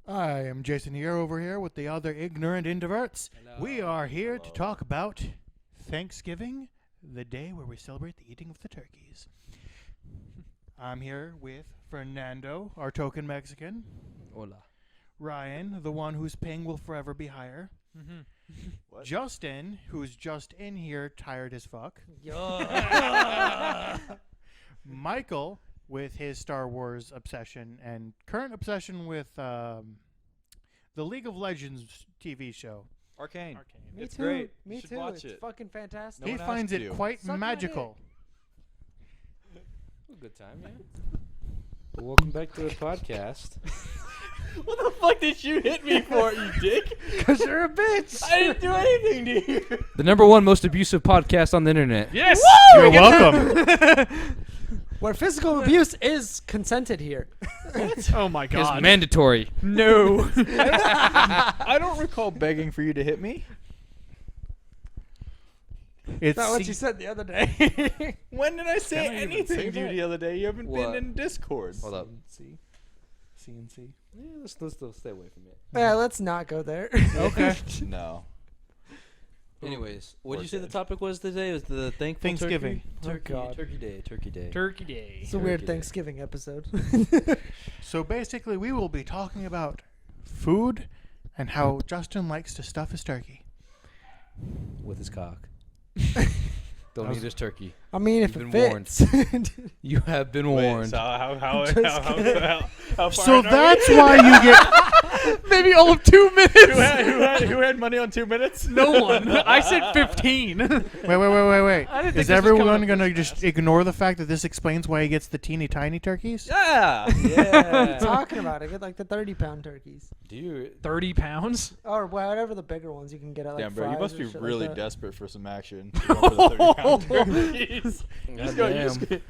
I am Jason here over here with the other ignorant introverts. Hello. We are here to talk about Thanksgiving, the day where we celebrate the eating of the turkeys. I'm here with Fernando, our token Mexican. Hola. Ryan, the one whose ping will forever be higher. What? Justin, who's just in here, tired as fuck. Michael, with his Star Wars obsession and current obsession with the League of Legends TV show. Arcane. Me It's too. great. Me You should too. watch It's it. fucking fantastic. No He one finds asked it you. quite Suck my magical. Good time, yeah. Welcome back to the podcast. What the fuck did you hit me for, you dick? Because you're a bitch. I didn't do anything to you. The number one most abusive podcast on the internet. Yes! You're welcome. Where physical abuse is consented here. Oh my It's god. mandatory. No. I don't recall begging for you to hit me. It's Not what you said the other day. When did I say Can I even anything say to you that? the other day? You haven't What? been in Discord. Hold up. CNC. Yeah, let's stay away from it. Yeah, let's not go there. Okay. No. Anyways, what did We're you say the dead. topic was today? It was the Thanksgiving. Turkey God. Turkey Day. Turkey Day. Turkey Day. It's a weird Turkey Day. Thanksgiving episode. So basically, we will be talking about food and how Justin likes to stuff his turkey. With his cock. Don't That was- eat his turkey. I mean, if You've it been warned. fits. You have been Wait, warned. so how far So in are that's we? why you get. Maybe all of 2 minutes. who had money on 2 minutes? No one. I said 15. Wait. I didn't think Is this was everyone coming up going to this just fast. ignore the fact that this explains why he gets the teeny tiny turkeys? Yeah. Yeah. Talking about it, get like the 30-pound turkeys. Do you? 30 pounds? Or whatever the bigger ones you can get at like Damn, bro, you Fry's must or be shit like really that. desperate for some action. To go for the 30-pound turkeys. Goddamn.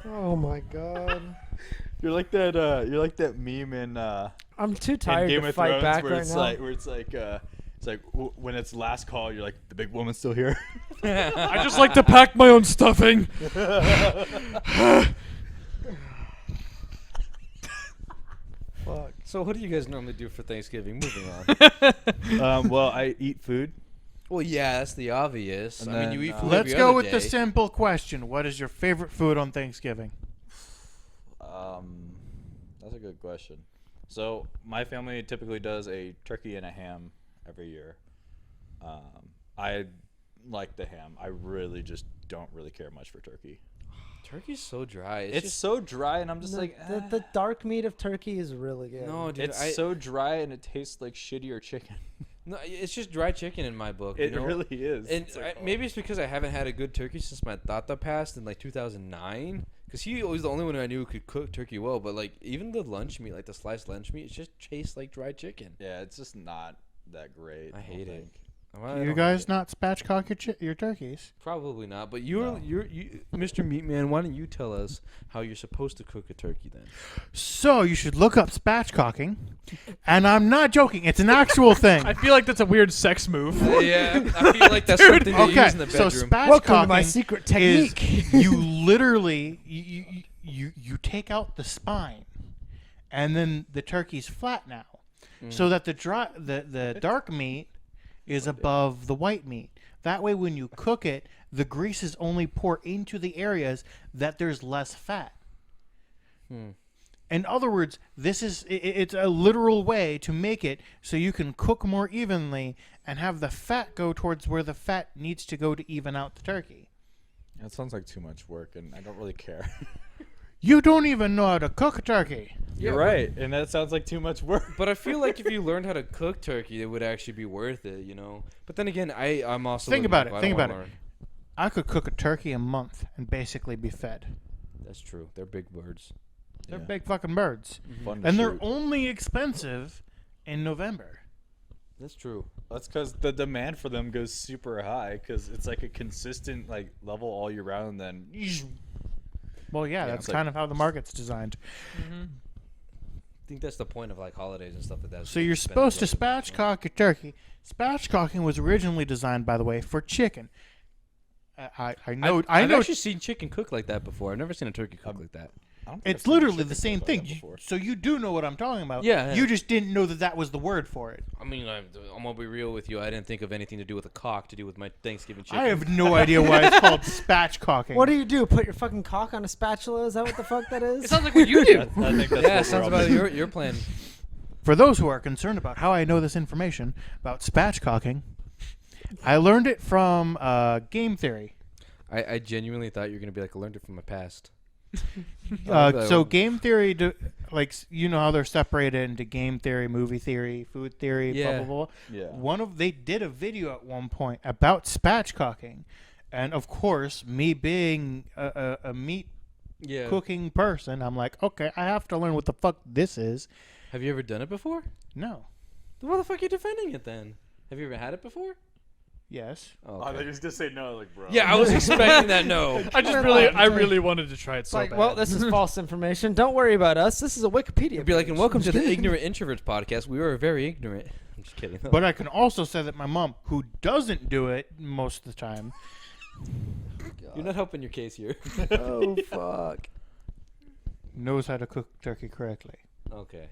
Oh my god. You're like that meme in I'm too in tired Game to of fight Thrones back where right it's now. like when it's last call, you're like, the big woman's still here. I just like to pack my own stuffing. Fuck. So what do you guys normally do for Thanksgiving? Moving on. Well, I eat food. Well, yeah, that's the obvious. And I mean, you then, eat uh, food Let's every go other with the day. simple question. What is your favorite food on Thanksgiving? That's a good question. So my family typically does a turkey and a ham every year. I like the ham. I really just don't really care much for turkey. Turkey's so dry. It's just, so dry, and I'm just No, like, the dark meat of turkey is really good. no, dude. it's so dry, and it tastes like shittier chicken. No, it's just dry chicken in my book. It you know? really is. And It's like, maybe it's because I haven't had a good turkey since my tata passed in like 2009. Because he was the only one I knew who could cook turkey well. But like even the lunch meat, like the sliced lunch meat, it just tastes like dried chicken. yeah, it's just not that great. I don't hate it. think. I You don't guys hate it. not spatchcock your turkeys? Probably not. But No. you're Mr. Meatman. Why don't you tell us how you're supposed to cook a turkey then? So you should look up spatchcocking. And I'm not joking. It's an actual thing. I feel like that's a weird sex move. Yeah, I feel like that's something they Okay, use in the so bedroom. Welcome to my spatchcocking secret is technique. you literally you take out the spine, and then the turkey's flat now, so that the dark meat is above the white meat. That way, when you cook it, the greases only pour into the areas that there's less fat. In other words, it's a literal way to make it so you can cook more evenly and have the fat go towards where the fat needs to go to even out the turkey. That sounds like too much work, and I don't really care. You don't even know how to cook a turkey. You're right, and that sounds like too much work. But I feel like if you learned how to cook turkey, it would actually be worth it, you know. But then again, I'm also Think looking about up, it, I think don't about wanna it. learn. I could cook a turkey a month and basically be fed. That's true. They're big birds. They're Yeah. big fucking birds. Fun to And they're shoot. only expensive in November. That's true. That's because the demand for them goes super high because it's like a consistent like level all year round. And then Well, yeah, Yeah, that's it's like- kind of how the market's designed. I think that's the point of like holidays and stuff like that. So you're supposed to spatchcock your turkey. Spatchcocking was originally designed, by the way, for chicken. I know. I've I know. actually seen chicken cook like that before. I've never seen a turkey cook like that. I don't think I've It's seen literally chicken the same cooked like thing. that You, before. so you do know what I'm talking about. Yeah. You just didn't know that that was the word for it. I mean, I'm gonna be real with you. I didn't think of anything to do with a cock to do with my Thanksgiving chicken. I have no idea why it's called spatchcocking. What do you do? Put your fucking cock on a spatula? Is that what the fuck that is? It sounds like what you do. I think that's Yeah, what sounds we're all about your plan. For those who are concerned about how I know this information about spatchcocking, I learned it from game theory. I genuinely thought you were gonna be like, I learned it from my past. So game theory, you know how they're separated into game theory, movie theory, food theory, blah Yeah. blah blah. Yeah. They did a video at one point about spatchcocking, and of course, me being a meat Yeah. cooking person, I'm like, okay, I have to learn what the fuck this is. Have you ever done it before? No. Then why the fuck are you defending it then? Have you ever had it before? Yes. Oh, I thought okay. you was gonna say no, like bro. Yeah, I was expecting that. No. I really wanted to try it It's so like, bad. well, this is false information. Don't worry about us. This is a Wikipedia. It'd be like, page. and welcome to the Ignorant Introverts podcast. We were very ignorant. I'm just kidding. But I can also say that my mom, who doesn't do it most of the time, You're not helping your case here. Oh fuck. knows how to cook turkey correctly. Okay.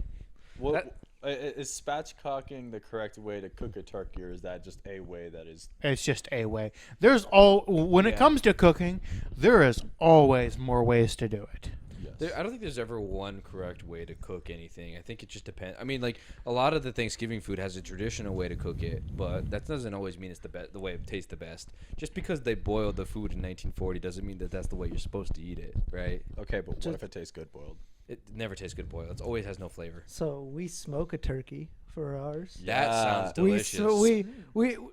What is spatchcocking the correct way to cook a turkey, or is that just a way that is? It's just a way. When it Yeah. comes to cooking, there is always more ways to do it. Yes. I don't think there's ever one correct way to cook anything. I think it just depends. I mean, like a lot of the Thanksgiving food has a traditional way to cook it, but that doesn't always mean it's the way it tastes the best. Just because they boiled the food in 1940 doesn't mean that that's the way you're supposed to eat it, right? Okay, but what if it tastes good boiled? It never tastes good boiled. It always has no flavor. So we smoke a turkey for ours. That sounds delicious.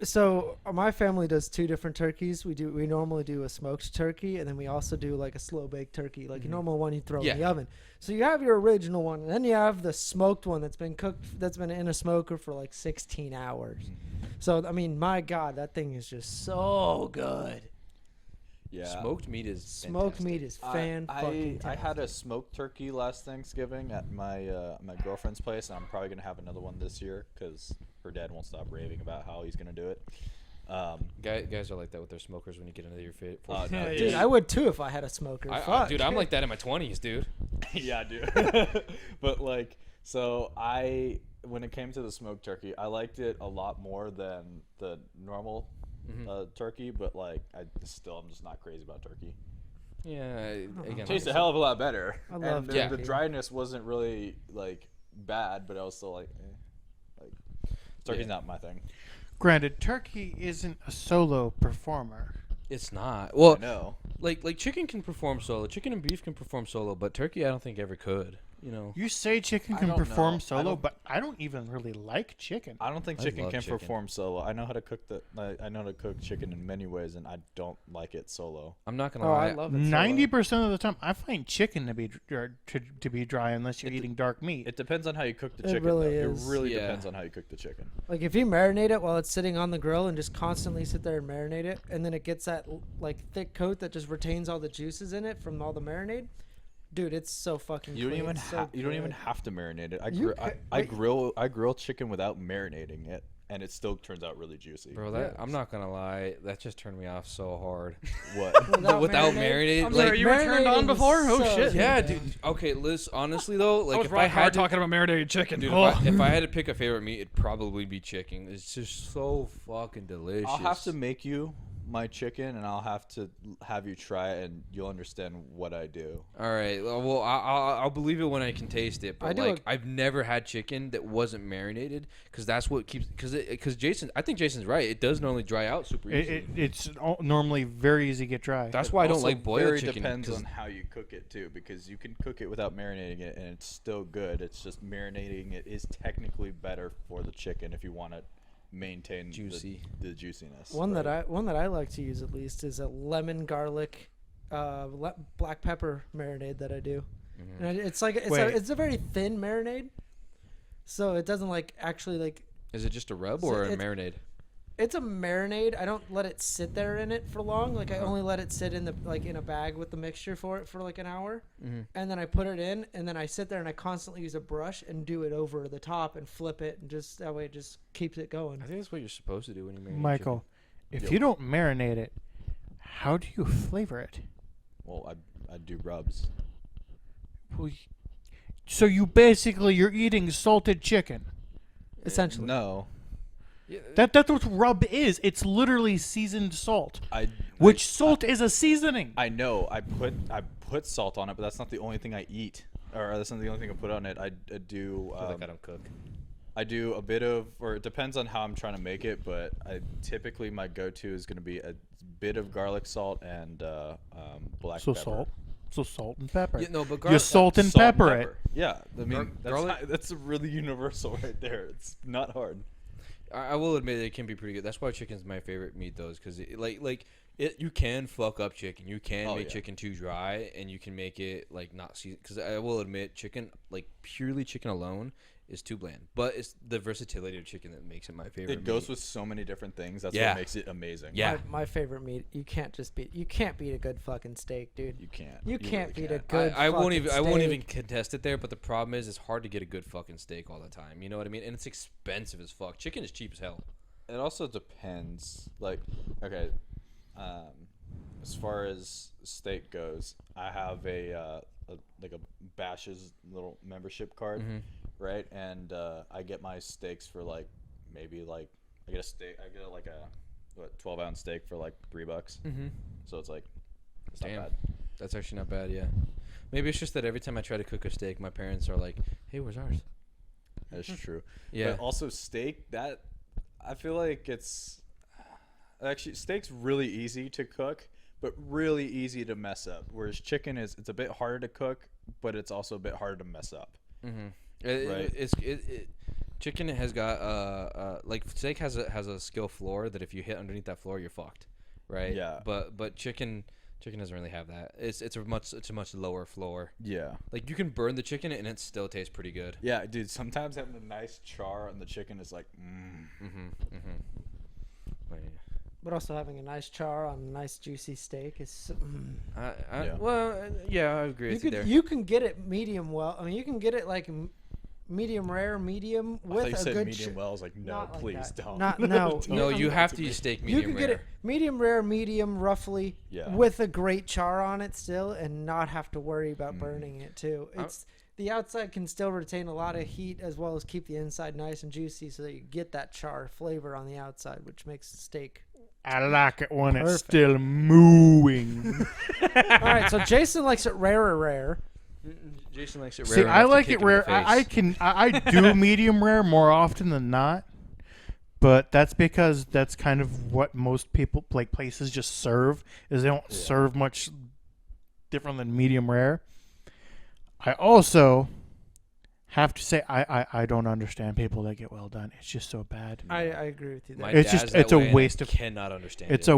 So my family does two different turkeys. We normally do a smoked turkey, and then we also do like a slow baked turkey, like a normal one you throw in the Yeah. oven. So you have your original one, and then you have the smoked one that's been cooked, that's been in a smoker for like 16 hours. So I mean, my God, that thing is just so good. Yeah. Smoked meat is Smoked fantastic. meat is fan fucking. I had a smoked turkey last Thanksgiving at my my girlfriend's place, and I'm probably gonna have another one this year because her dad won't stop raving about how he's gonna do it. Guys are like that with their smokers when you get into your fit. No, Yeah, Dude, I would too if I had a smoker. Fuck. Dude, I'm like that in my 20s, dude. yeah, dude. But like, so when it came to the smoked turkey, I liked it a lot more than the normal turkey. But like, I'm just not crazy about turkey. Yeah, again, Tastes a hell of a lot better. I love and the turkey. dryness wasn't really like bad, but I was still like, turkey's not my thing. Granted, turkey isn't a solo performer. it's not. Well, No. like chicken can perform solo. Chicken and beef can perform solo, but turkey I don't think ever could. You know. You say chicken I can don't perform know. solo, I don't- but I don't even really like chicken. I don't think I chicken love can chicken. perform solo. I know how to cook I know how to cook chicken in many ways, and I don't like it solo. I'm not gonna Oh, lie. I love it. 90% of the time, I find chicken to be to be dry unless you're eating dark meat. It depends on how you cook the It chicken. really though. is. It really Yeah. depends on how you cook the chicken. Like if you marinate it while it's sitting on the grill and just constantly sit there and marinate it, and then it gets that like thick coat that just retains all the juices in it from all the marinade, dude, it's so fucking. You don't clean. even It's so you don't even good. have to marinate it. You I ca- grill chicken without marinating it, and it still turns out really juicy. Bro, I'm not gonna lie. That just turned me off so hard. What? Without marinade? marinated, I'm like sorry, you were turned on marinating before? is Oh so shit. yeah, good. dude. Okay, Liz. Honestly though, I like was if I rock hard had to, talking about marinated chicken. dude, Oh. if I had to pick a favorite meat, it'd probably be chicken. It's just so fucking delicious. I'll have to make you my chicken, and I'll have to have you try it, and you'll understand what I do. All right. Well, I'll believe it when I can taste it. I But do like, I've never had chicken that wasn't marinated, because that's what keeps. Because Jason, I think Jason's right. It does normally dry out super easily. It's normally very easy to get dry. That's why I don't Also like boiled very chicken. depends 'cause- on how you cook it too, because you can cook it without marinating it, and it's still good. It's just marinating it is technically better for the chicken if you want to maintain Juicy. the juiciness. One that I like to use at least is a lemon garlic, black pepper marinade that I do. Mm-hmm. And it's like Wait. it's a very thin marinade, so it doesn't like actually like. Is it just a rub So or a it's- marinade? It's a marinade. I don't let it sit there in it for long. Like I only let it sit in the in a bag with the mixture for it for like an hour, and then I put it in, and then I sit there and I constantly use a brush and do it over the top and flip it, and just that way it just keeps it going. I think that's what you're supposed to do when you marinate Michael, if you don't marinate it, how do you flavor it? Well, I do rubs. So you're eating salted chicken. Essentially. No, That's what rub is. It's literally seasoned salt. Salt is a seasoning. I know. I put salt on it, but that's not the only thing I eat, or that's not the only thing I put on it. I do. I feel like I don't cook. I do a bit of, or it depends on how I'm trying to make it, but typically my go-to is going to be a bit of garlic salt and black pepper. So salt and pepper. Yeah, no, but you salt and pepper it. Yeah, I mean Garlic- that's really universal right there. It's not hard. I will admit it can be pretty good. That's why chicken's my favorite meat, though, because you can fuck up chicken. You can make chicken too dry, and you can make it like not seasoned. Because I will admit, chicken, like purely chicken alone, is too bland. But it's the versatility of chicken that makes it my favorite. It goes with so many different things. That's Yeah. what makes it amazing. Yeah. My favorite meat. You can't beat a good fucking steak, dude. You can't. You can't really beat a can't. good. I won't fucking even steak. contest it there. But the problem is, it's hard to get a good fucking steak all the time. You know what I mean? And it's expensive as fuck. Chicken is cheap as hell. It also depends. Like, okay, as far as steak goes, I have a Bash's little membership card, right? And I get my steaks for like maybe like I get like a 12-ounce steak for like $3. Mm-hmm. So it's like it's Damn. not bad. That's actually not bad. Yeah. Maybe it's just that every time I try to cook a steak, my parents are like, "Hey, where's ours?" That's true. Yeah. But also steak, that I feel like it's actually steak's really easy to cook, but really easy to mess up. Whereas chicken it's a bit harder to cook, but it's also a bit harder to mess up. Mm-hmm. Right. Chicken has got like steak has a skill floor that if you hit underneath that floor, you're fucked, right? Yeah. But chicken doesn't really have that. It's a much lower floor. Yeah. Like you can burn the chicken and it still tastes pretty good. Yeah, dude. Sometimes having a nice char on the chicken is like, But also having a nice char on a nice juicy steak is. Yeah. Well, yeah, I agree with you there. You can get it medium well. I mean, you can get it like medium rare, medium I with thought you a said good. medium well. I was like, no, not like please that. don't. Not no. No, you have to me. use steak You medium can get rare. it medium rare, medium roughly, Yeah. with a great char on it still, and not have to worry about burning it too. It's the outside can still retain a lot of heat as well as keep the inside nice and juicy, so that you get that char flavor on the outside, which makes the steak. I like it when it's Perfect. still mooing. All right, so Jason likes it rare. Jason likes it rare. See, enough I to like kick it him in rare. the face. I do medium rare more often than not, but that's because that's kind of what most people like places just serve. Is they don't serve much different than medium rare. I also have to say I don't understand people that get well done. It's just so bad. I agree with you there. My It's dad's just- that it's a way and I waste of- cannot understand It's it.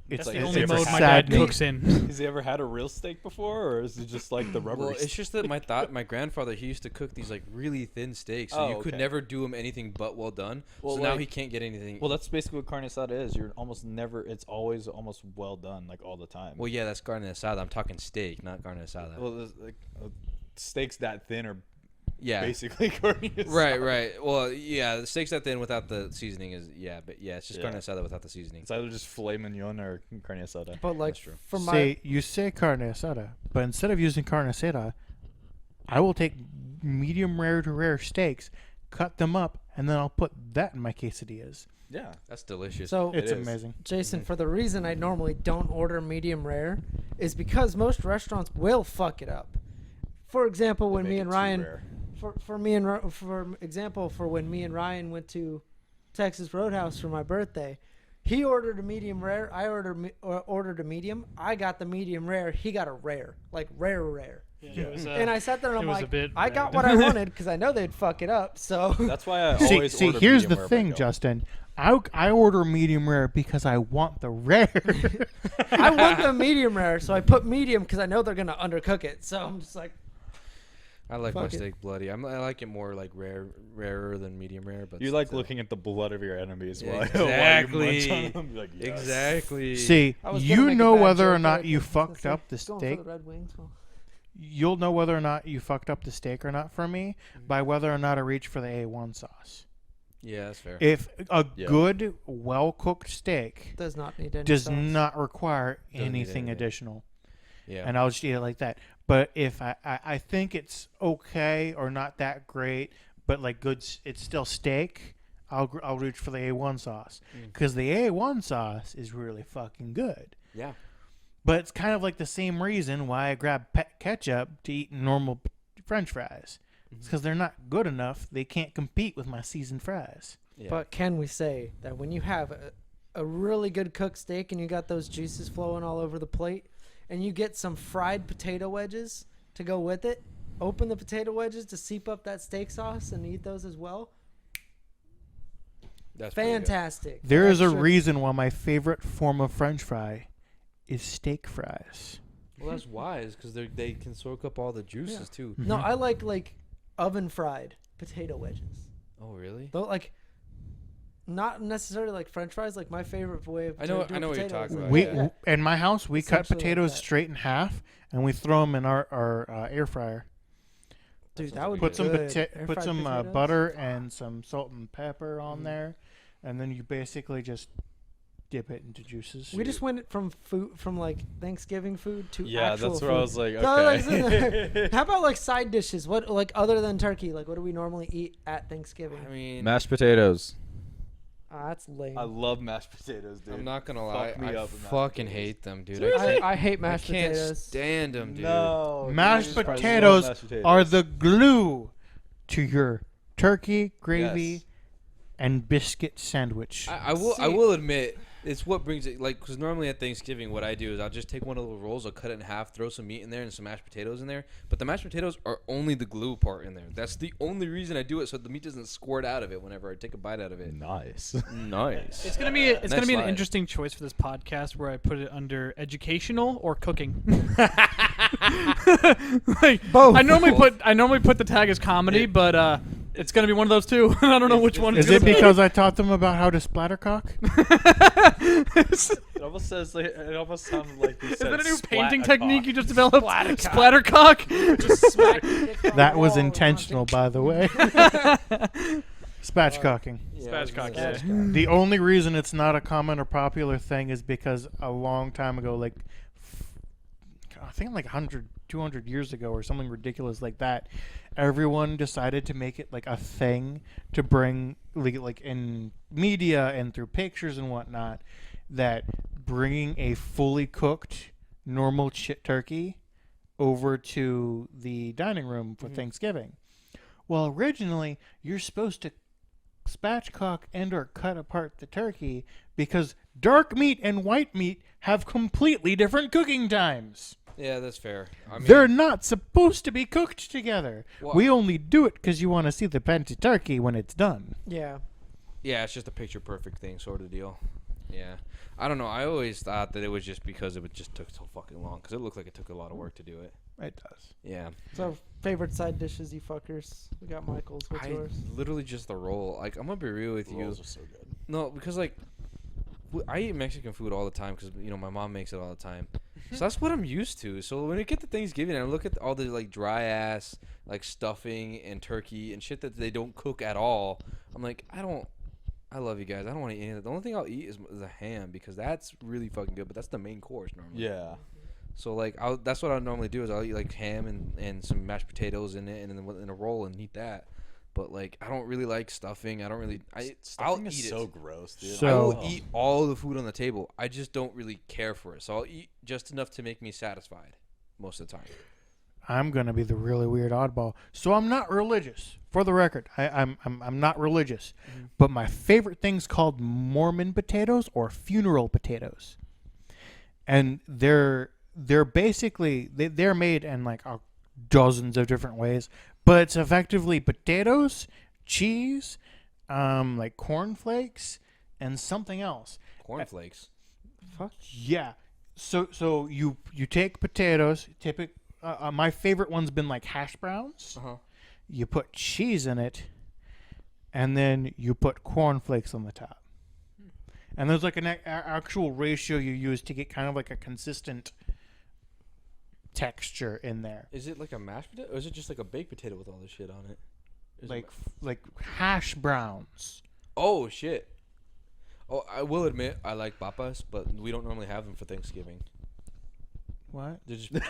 it's That's like the it's only a mode my sad dad meat. cooks in. Has he ever had a real steak before, or is it just like the rubbery? Well, it's just that my grandfather, he used to cook these like really thin steaks, so Oh, you could okay. never do him anything but well done. Well, so now like- he can't get anything. Well, that's basically what carne asada is. You're almost never. It's always almost well done, like all the time. well, yeah, that's carne asada. I'm talking steak, not carne asada. Well, there's, like steaks that thin are yeah. basically carne asada. Right. Well, yeah, the steaks that thin without the seasoning is but yeah, it's just Yeah. carne asada without the seasoning. It's either just filet mignon or carne asada. But like That's true. for my See, you say carne asada, but instead of using carne asada, I will take medium rare to rare steaks, cut them up, and then I'll put that in my quesadillas. Yeah. That's delicious. so It's It is. amazing. Jason, for the reason I normally don't order medium rare is because most restaurants will fuck it up. For example, when They me make and it too Ryan, rare. for when me and Ryan went to Texas Roadhouse for my birthday, he ordered a medium rare. I ordered a medium. I got the medium rare. He got a rare, like rare. Yeah, it was, And I sat there and it I'm was a like, bit I got rare. what I wanted because I know they'd fuck it up. So That's why I See, always order here's medium the wherever I thing, go. Justin. I order medium rare because I want the rare. I want the medium rare, so I put medium because I know they're gonna undercook it. So I'm just like, I like my fuck it. steak bloody. I like it more like rarer than medium rare. But You like still. looking at the blood of your enemies while Exactly. you munch on them. You're like, yes. Exactly. See, I was gonna you make a know bad whether or joke not there, you but fucked let's up the see. Going steak. for the Red Wings. Well, You'll know whether or not you fucked up the steak or not for me by whether or not I reach for the A1 sauce. Yeah, that's fair. If a Yeah. good, well-cooked steak does not need any does sauce. not require Doesn't need anything anything. additional, Yeah. and I'll just eat it like that. But if I think it's okay or not that great, but like good, it's still steak. I'll reach for the A1 sauce because the A1 sauce is really fucking good. Yeah. But it's kind of like the same reason why I grab ketchup to eat normal French fries. It's because they're not good enough. They can't compete with my seasoned fries. Yeah. But can we say that when you have a really good cooked steak and you got those juices flowing all over the plate, and you get some fried potato wedges to go with it, open the potato wedges to seep up that steak sauce and eat those as well. That's pretty good. Fantastic. There is a Extra- reason why my favorite form of French fry is steak fries. Well, that's wise because they can soak up all the juices too. No, I like oven fried potato wedges. Oh, really? Though, like, not necessarily like French fries. Like my favorite way of I know doing what you're potatoes talking is about. We Yeah. in my house we cut Essentially like potatoes that. straight in half and we throw them in our air fryer. Dude, sounds that would Put be some good. Air put fried some potatoes? butter and some salt and pepper on there, and then you basically just dip it into juices. We just went from food from like Thanksgiving food to Yeah, actual that's food. where I was like, So, like, okay. how about like side dishes? What like other than turkey? Like what do we normally eat at Thanksgiving? I mean, Mashed potatoes. That's lame. I love mashed potatoes, dude. I'm not gonna lie. Fuck me I up with mashed fucking potatoes. hate them, dude. I hate I mashed can't potatoes. stand them, dude. No. Mashed Jesus Christ, I love potatoes mashed potatoes. are the glue to your turkey, gravy, Yes. and biscuit sandwich. I will admit it's what brings it, like, because normally at Thanksgiving what I do is I'll just take one of the rolls, I'll cut it in half, throw some meat in there and some mashed potatoes in there, but the mashed potatoes are only the glue part in there. That's the only reason I do it, so the meat doesn't squirt out of it whenever I take a bite out of it. Nice. Nice. It's gonna be Next an slide. interesting choice for this podcast where I put it under educational or cooking. Like, Both. I normally put the tag as comedy, but it's gonna be one of those two. I don't know which one. Is it because I taught them about how to splattercock? It almost says like, it almost sounded like you Is said that a new splat painting a technique cock. you just developed? Splattercock. Just smack your dick on That the was wall and intentional, by the way. Spatchcocking. Spatchcock, Yeah, yeah. The only reason it's not a common or popular thing is because a long time ago, like I think like 100, 200 years ago or something ridiculous like that, everyone decided to make it like a thing to bring like in media and through pictures and whatnot, that bringing a fully cooked normal turkey over to the dining room for Thanksgiving. Well, originally you're supposed to spatchcock and or cut apart the turkey because dark meat and white meat have completely different cooking times. Yeah, that's fair. I mean, They're not supposed to be cooked together. Well, We only do it because you want to see the panty turkey when it's done. Yeah. yeah, it's just a picture perfect thing sort of deal. Yeah. I don't know. I always thought that it was just because it just took so fucking long because it looked like it took a lot of work to do it. It does. Yeah. So favorite side dishes, you fuckers. We got Michael's. What's I yours? literally just the roll. Like, I'm gonna be real with you. Rolls are so good. No, because like I eat Mexican food all the time because my mom makes it all the time. So that's what I'm used to. So when we get to Thanksgiving and I look at all the like dry ass like stuffing and turkey and shit that they don't cook at all, I'm like, I love you guys. I don't want to eat any of that. The only thing I'll eat is a ham because that's really fucking good. But that's the main course normally. Yeah. So like that's what I normally do is I'll eat like ham and some mashed potatoes in it and then in a roll and eat that. But like I don't really like stuffing. I don't really. I'll Stuffing eat is it. so gross, dude. So- I will eat all the food on the table. I just don't really care for it. So I'll eat just enough to make me satisfied most of the time. I'm gonna be the really weird oddball. So I'm not religious. For the record, I'm not religious. But my favorite thing's called Mormon potatoes or funeral potatoes, and they're basically they're made in like dozens of different ways, but it's effectively potatoes, cheese, like cornflakes, and something else. Cornflakes. Fuck yeah! So you take potatoes. My favorite one's been like hash browns. Uh huh. You put cheese in it, and then you put cornflakes on the top. And there's like an actual ratio you use to get kind of like a consistent texture in there, Is it like a mashed potato, or is it just like a baked potato with all this shit on it? Is it like hash browns. oh shit. Oh, I will admit I like papas, but we don't normally have them for Thanksgiving. What? They're just What?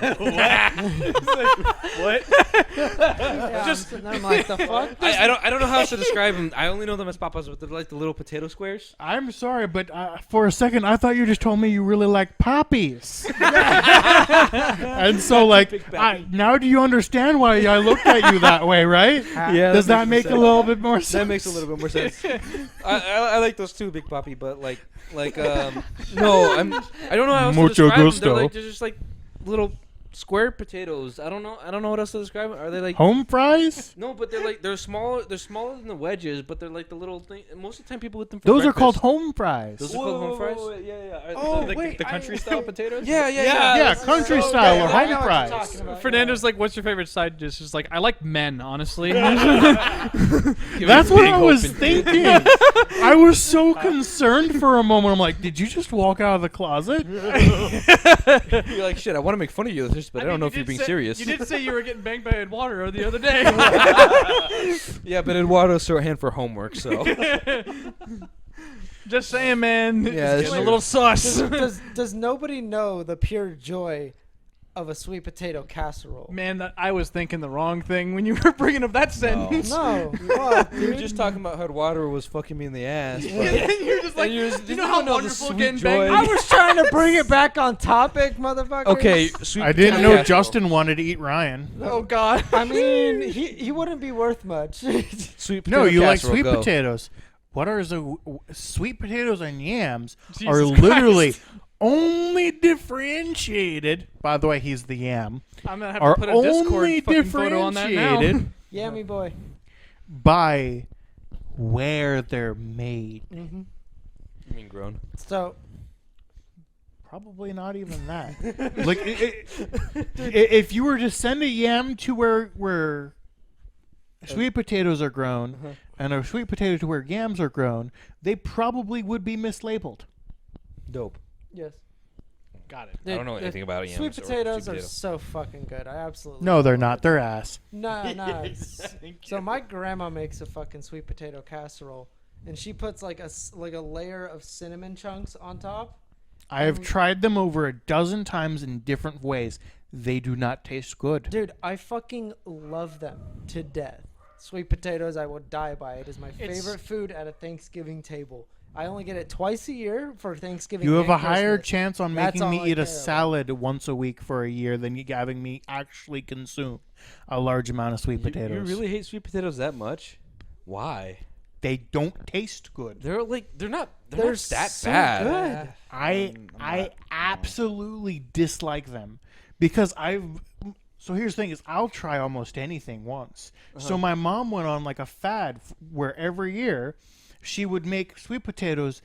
Yeah, Just- I'm like, the fuck? I don't know how else to describe them. I only know them as papas, but they're like the little potato squares. I'm sorry, but for a second I thought you just told me you really like poppies. And so, like, now do you understand why I looked at you that way, right? Yeah, Does that make a little bit more sense? That makes a little bit more sense. I like those too, Big Papi, but no, I don't know how else to Mucho describe them. gusto. They're just like little square potatoes. I don't know what else to describe them. Are they like Home fries? No, but they're smaller. They're smaller than the wedges, but they're like the little thing. Most of the time, people eat them for Those are breakfast. call home fries. Those are called home fries. Yeah. Oh, the wait, country style potatoes? Yeah. Yeah, country style or I home know what fries. you're talking about. Fernando's like, what's your favorite side dish? Is like, I like men, honestly. That's what I was thinking. I was so concerned for a moment. I'm like, did you just walk out of the closet? You're like, shit. I want to make fun of you with this, but I don't know if you're being serious. You did say you were getting banged by Eduardo the other day. Yeah, but Eduardo's shorthand for homework, so. Just saying, man. Yeah, It's that's getting a true. little sus. Does nobody know the pure joy of a sweet potato casserole? Man, I was thinking the wrong thing when you were bringing up that sentence. No. What, We were dude? just talking about how Eduardo was fucking me in the ass. But You're just like, And you did know how the wonderful sweet getting joy? banged I was trying to bring it back on topic, motherfucker. Okay, sweet I didn't potato know casserole. Justin wanted to eat Ryan. Oh, God. I mean, he wouldn't be worth much. Sweet No, potato you like casserole, sweet go. potatoes. What are the sweet potatoes and yams Jesus are Christ. literally only differentiated. By the way, he's the yam. I'm going to have Are to put a Discord only fucking photo on that now. differentiated Yummy boy. by where they're made. Mm-hmm. You mean grown? So, Probably not even that. Like, if you were to send a yam to where sweet potatoes are grown, and a sweet potato to where yams are grown, they probably would be mislabeled. Dope. yes. Got it. I don't know Dude, anything about yams. Sweet or potatoes sweet are potato. so fucking good. I absolutely No, they're love not. They're ass. No. So my grandma makes a fucking sweet potato casserole, and she puts like a layer of cinnamon chunks on top. I have tried them over a dozen times in different ways. They do not taste good. Dude, I fucking love them to death. Sweet potatoes, I would die by. It is my favorite food at a Thanksgiving table. I only get it twice a year for Thanksgiving. You have and a higher Christmas. chance on That's making me all I eat a care about. salad once a week for a year than you having me actually consume a large amount of sweet potatoes. You really hate sweet potatoes that much? Why? They don't taste good. They're not They're that so bad. good. I absolutely dislike them because so here's the thing is I'll try almost anything once. So my mom went on like a fad where every year she would make sweet potatoes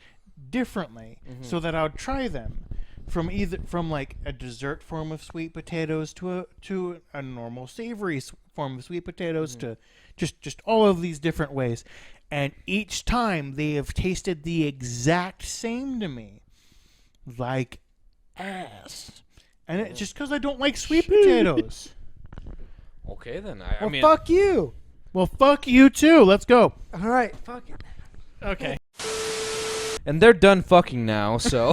differently so that I would try them from like a dessert form of sweet potatoes to a normal savory form of sweet potatoes to just all of these different ways. And each time they have tasted the exact same to me. Like ass. And it's just because I don't like sweet potatoes. Okay, then. I Well, mean, fuck you. Well, fuck you too. Let's go. All right, fuck it. Okay. and they're done fucking now, so.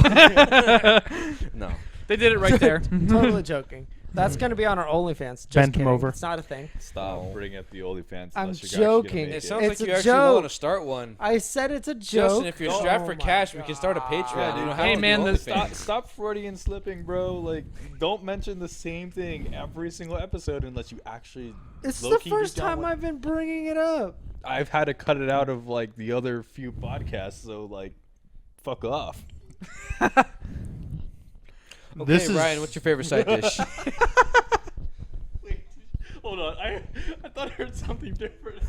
No. They did it right there. Totally joking. That's gonna be on our OnlyFans. Just Bent him kidding. over. It's not a thing. Stop bringing up the OnlyFans. I'm unless you're actually joking. gonna make It it. sounds It's like you a actually joke. want to start one. I said it's a joke. Justin, if you're strapped for Oh cash, my we can start a Patreon. God. You don't have Hey, to man, do the- OnlyFans. Stop Freudian slipping, bro. Like, don't mention the same thing every single episode unless you actually. It's the low-key first get down time with- I've been bringing it up. I've had to cut it out of like the other few podcasts, so like, fuck off. Okay, This is- Ryan, what's your favorite side dish? Wait, hold on. I thought I heard something different.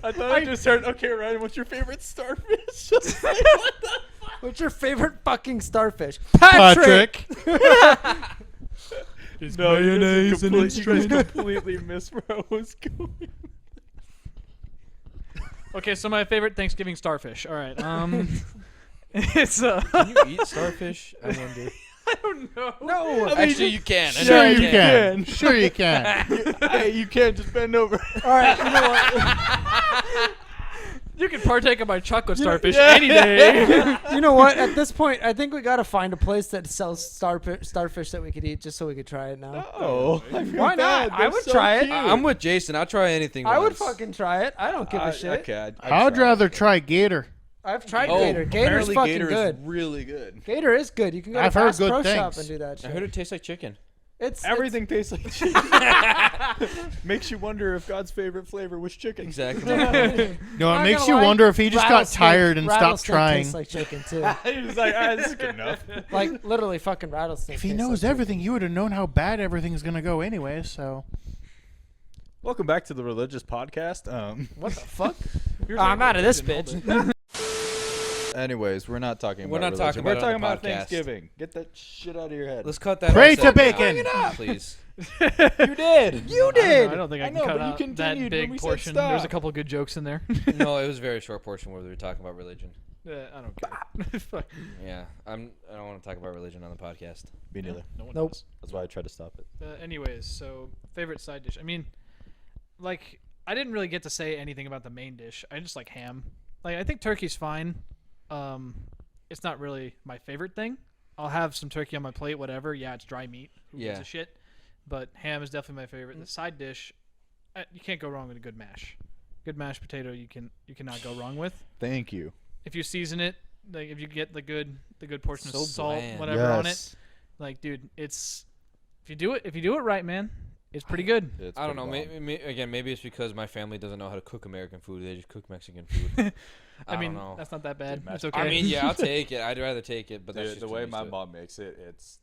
I thought I just heard. Okay, Ryan, what's your favorite starfish? Just like, what the fuck? What's your favorite fucking starfish? Patrick. No, you guys completely missed where I was going. Okay, so my favorite Thanksgiving starfish. All right. It's Can you eat starfish? I wonder. I don't know. No. Actually, you can. I know Sure you can. Sure you can. Hey, you can't just bend over. All right. You know what? You can partake of my chocolate starfish any day. You know what? At this point, I think we gotta find a place that sells starfish that we could eat, just so we could try it now. Oh, Why not? I would try it. I'm with Jason. I'll try anything. I would once. fucking try it. I don't give a shit. Okay, I'd rather try gator. I've tried Oh, Gator. Gator's apparently fucking Gator good. is really good. Gator is good. You can go to I've heard Bass good Pro Shop things. and do that I shit. heard it tastes like chicken. It's Everything tastes like chicken. Makes you wonder if God's favorite flavor was chicken. Exactly. No, it makes you wonder if he just got tired and stopped rattlesnake trying. Tastes like chicken too. He was like, this is good enough. Like literally fucking rattlesnake. If he tastes knows like everything, he would have known how bad everything's gonna go anyway. So Welcome back to the religious podcast. chicken. What the fuck? You're I'm like, out of this didn't hold bitch. Anyways, we're not talking We're about not talking religion. about We're it talking on about the podcast. Thanksgiving. Get that shit out of your head. Let's cut that. Pray out to so bacon. now, please. You did. You I did. don't think I I can know, cut but you out continued that when big we said portion. stop. There's a couple good jokes in there. No, it was a very short portion where we were talking about religion. I don't care. Fuck. Yeah, I don't want to talk about religion on the podcast. Me neither. No one Nope. does. That's why I tried to stop it. Anyways, so favorite side dish. I mean, like, I didn't really get to say anything about the main dish. I just like ham. Like, I think turkey's fine. It's not really my favorite thing. I'll have some turkey on my plate, whatever. Yeah, it's dry meat. Who gives Yeah. a shit? But ham is definitely my favorite. The side dish, you can't go wrong with a good mash. Good mashed potato, you cannot go wrong with. Thank you. If you season it, like if you get the good portion So of salt, bland. whatever on it, like dude, it's if you do it right, man, it's pretty good. It's I don't know. pretty bomb. Maybe it's because my family doesn't know how to cook American food. They just cook Mexican food. I mean, don't know. that's not that bad. Dude, It's mashed- okay. I mean, yeah, I'll take it. I'd rather take it, but that's Dude, just the too way used my to it. mom makes it, it's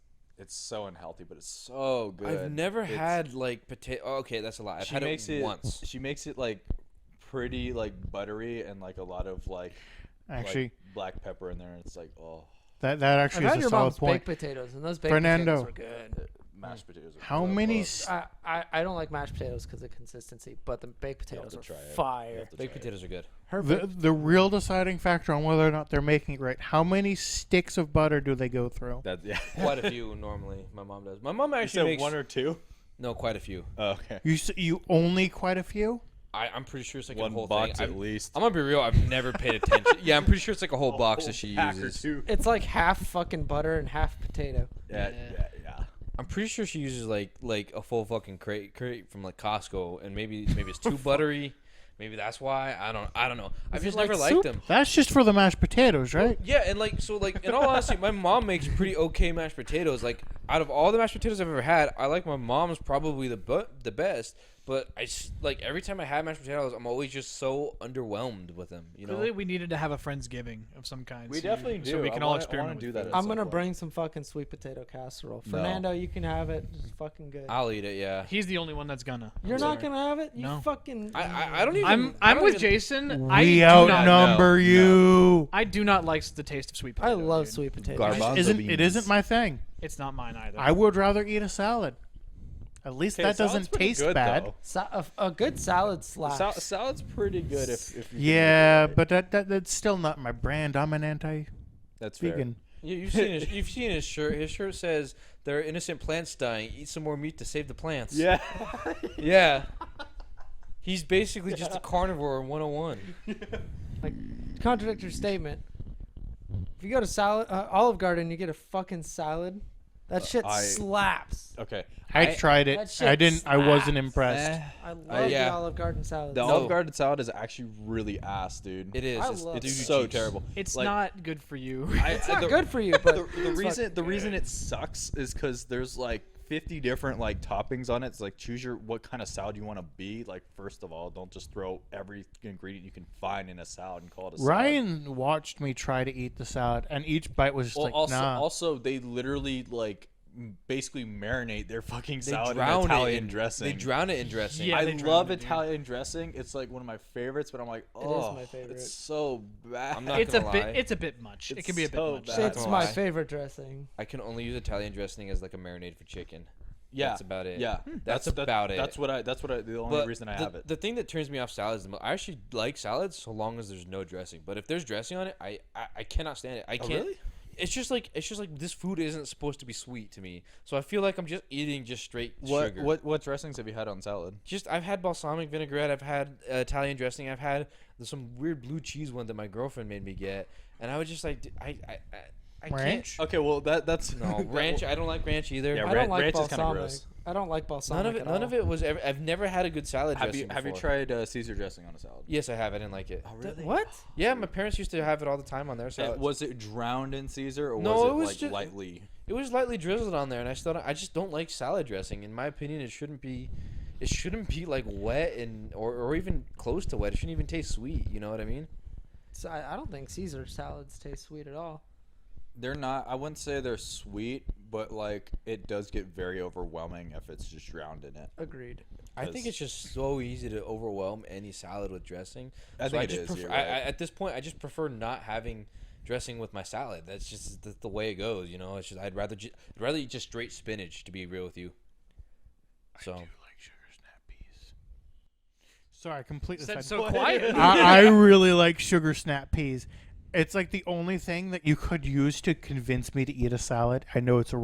so unhealthy, but it's so good. I've never It's- had like potato. Oh, okay, that's a lie. I've She had makes it it once. She makes it like pretty like buttery and like a lot of like actually, like, black pepper in there. And it's like that I've actually had is a your solid mom's point. baked potatoes, and those baked Fernando. potatoes are good. mashed potatoes. Are How so many? close. I don't like mashed potatoes because of consistency, but the baked You have potatoes to are try it. You fire. have to Baked try it. potatoes are good. The Perfect. the real deciding factor on whether or not they're making it right. How many sticks of butter do they go through? That yeah. Quite a few normally. My mom does. My mom You actually said makes one or two. no, quite a few. Oh, okay. You only quite a few. I'm pretty sure it's like a One whole box thing. at least. I'm gonna be real. I've never paid attention. Yeah, I'm pretty sure it's like a whole box that she Pack or uses. two. It's like half fucking butter and half potato. Yeah. I'm pretty sure she uses like a full fucking crate from like Costco, and maybe it's too buttery. Maybe that's why. I don't know. I've it just like never liked soup? them. That's just for the mashed potatoes, right? Yeah, and like so like in all honesty, my mom makes pretty okay mashed potatoes. Like out of all the mashed potatoes I've ever had, I like my mom's probably the best. But like every time I have mashed potatoes, I'm always just so underwhelmed with them. You know. Clearly, we needed to have a friendsgiving of some kind. We so definitely do. So we I can all wanna experiment. do with that food. at I'm some gonna point. bring some fucking sweet potato casserole. No. Fernando, you can have it. It's fucking good. I'll eat it. Yeah. He's the only one that's gonna. You're I'm not sorry. gonna have it. You No. fucking. I don't even. I I'm don't with even- Jason. I We do not. outnumber No. you. I do not like the taste of sweet I potato. love dude. sweet potatoes. Garbanzo It beans. isn't my thing. It's not mine either. I would rather eat a salad. At least Okay, that salad's doesn't pretty taste good, bad. though. A good salad slaps. Salad's pretty good if you can Yeah, make it right. but that's still not my brand. I'm an anti-vegan. That's fair. You've seen his shirt. His shirt says there are innocent plants dying. Eat some more meat to save the plants. Yeah. Yeah. He's basically just a carnivore in 101. Like, contradict your statement. If you go to Olive Garden, you get a fucking salad. That shit slaps. Okay. I tried it. that shit I didn't. I wasn't impressed. I love yeah. the Olive Garden salad. The No. Olive Garden salad is actually really ass, dude. It is. I It's, love it's it. It's so cheeks. terrible. It's Like, not good for you. It's not good for you, but The reason it sucks is because there's like 50 different like toppings on it. It's like choose what kind of salad you want to be. Like first of all, don't just throw every ingredient you can find in a salad and call it a salad. Ryan watched me try to eat the salad, and each bite was just Well, like, also, nah. they literally like basically marinate their fucking They salad in drown Italian it in dressing. They drown it in dressing. Yeah, I they love drown it, dude. Italian dressing. It's like one of my favorites, but I'm like, is oh, my favorite. it's so bad. I'm not It's a gonna bit. lie. It's a bit much. It It's can be a bit so much. bad. it's gonna my lie. favorite dressing. I can only use Italian dressing as like a marinade for chicken. Yeah, That's about it. Yeah, That's about it. That's what I. The only But reason I the, have it. The thing that turns me off salads, I actually like salads so long as there's no dressing. But if there's dressing on it, I cannot stand it. I can't. Really? it's just like this food isn't supposed to be sweet to me. So I feel like I'm just eating just straight sugar. What dressings have you had on salad? Just I've had balsamic vinaigrette. I've had Italian dressing. I've had some weird blue cheese one that my girlfriend made me get, and I was just like, I Ranch? Okay, well that's can't. No ranch. I don't like ranch either. Yeah, I don't like ranch is kinda balsamic. gross. I don't like balsamic. None of it was ever. I've never had a good salad Have dressing. you before. tried Caesar dressing on a salad? Yes, I have. I didn't like it. Oh really? What? Yeah, my parents used to have it all the time on their And salads. was it drowned in Caesar or No, was it it was like just- lightly? It was lightly drizzled on there, and I just don't like salad dressing. In my opinion, it shouldn't be like wet or even close to wet. It shouldn't even taste sweet. You know what I mean? So I don't think Caesar salads taste sweet at all. They're not. I wouldn't say they're sweet, but like it does get very overwhelming if it's just drowned in it. Agreed. I think it's just so easy to overwhelm any salad with dressing. I So think it just is, prefer, you're right. at this point, I just prefer not having dressing with my salad. That's just the way it goes. You know, it's just I'd rather eat just straight spinach. To be real with you. So. I do like sugar snap peas. Sorry, I completely Said said so quiet. I really like sugar snap peas. It's like the only thing that you could use to convince me to eat a salad. I know it's a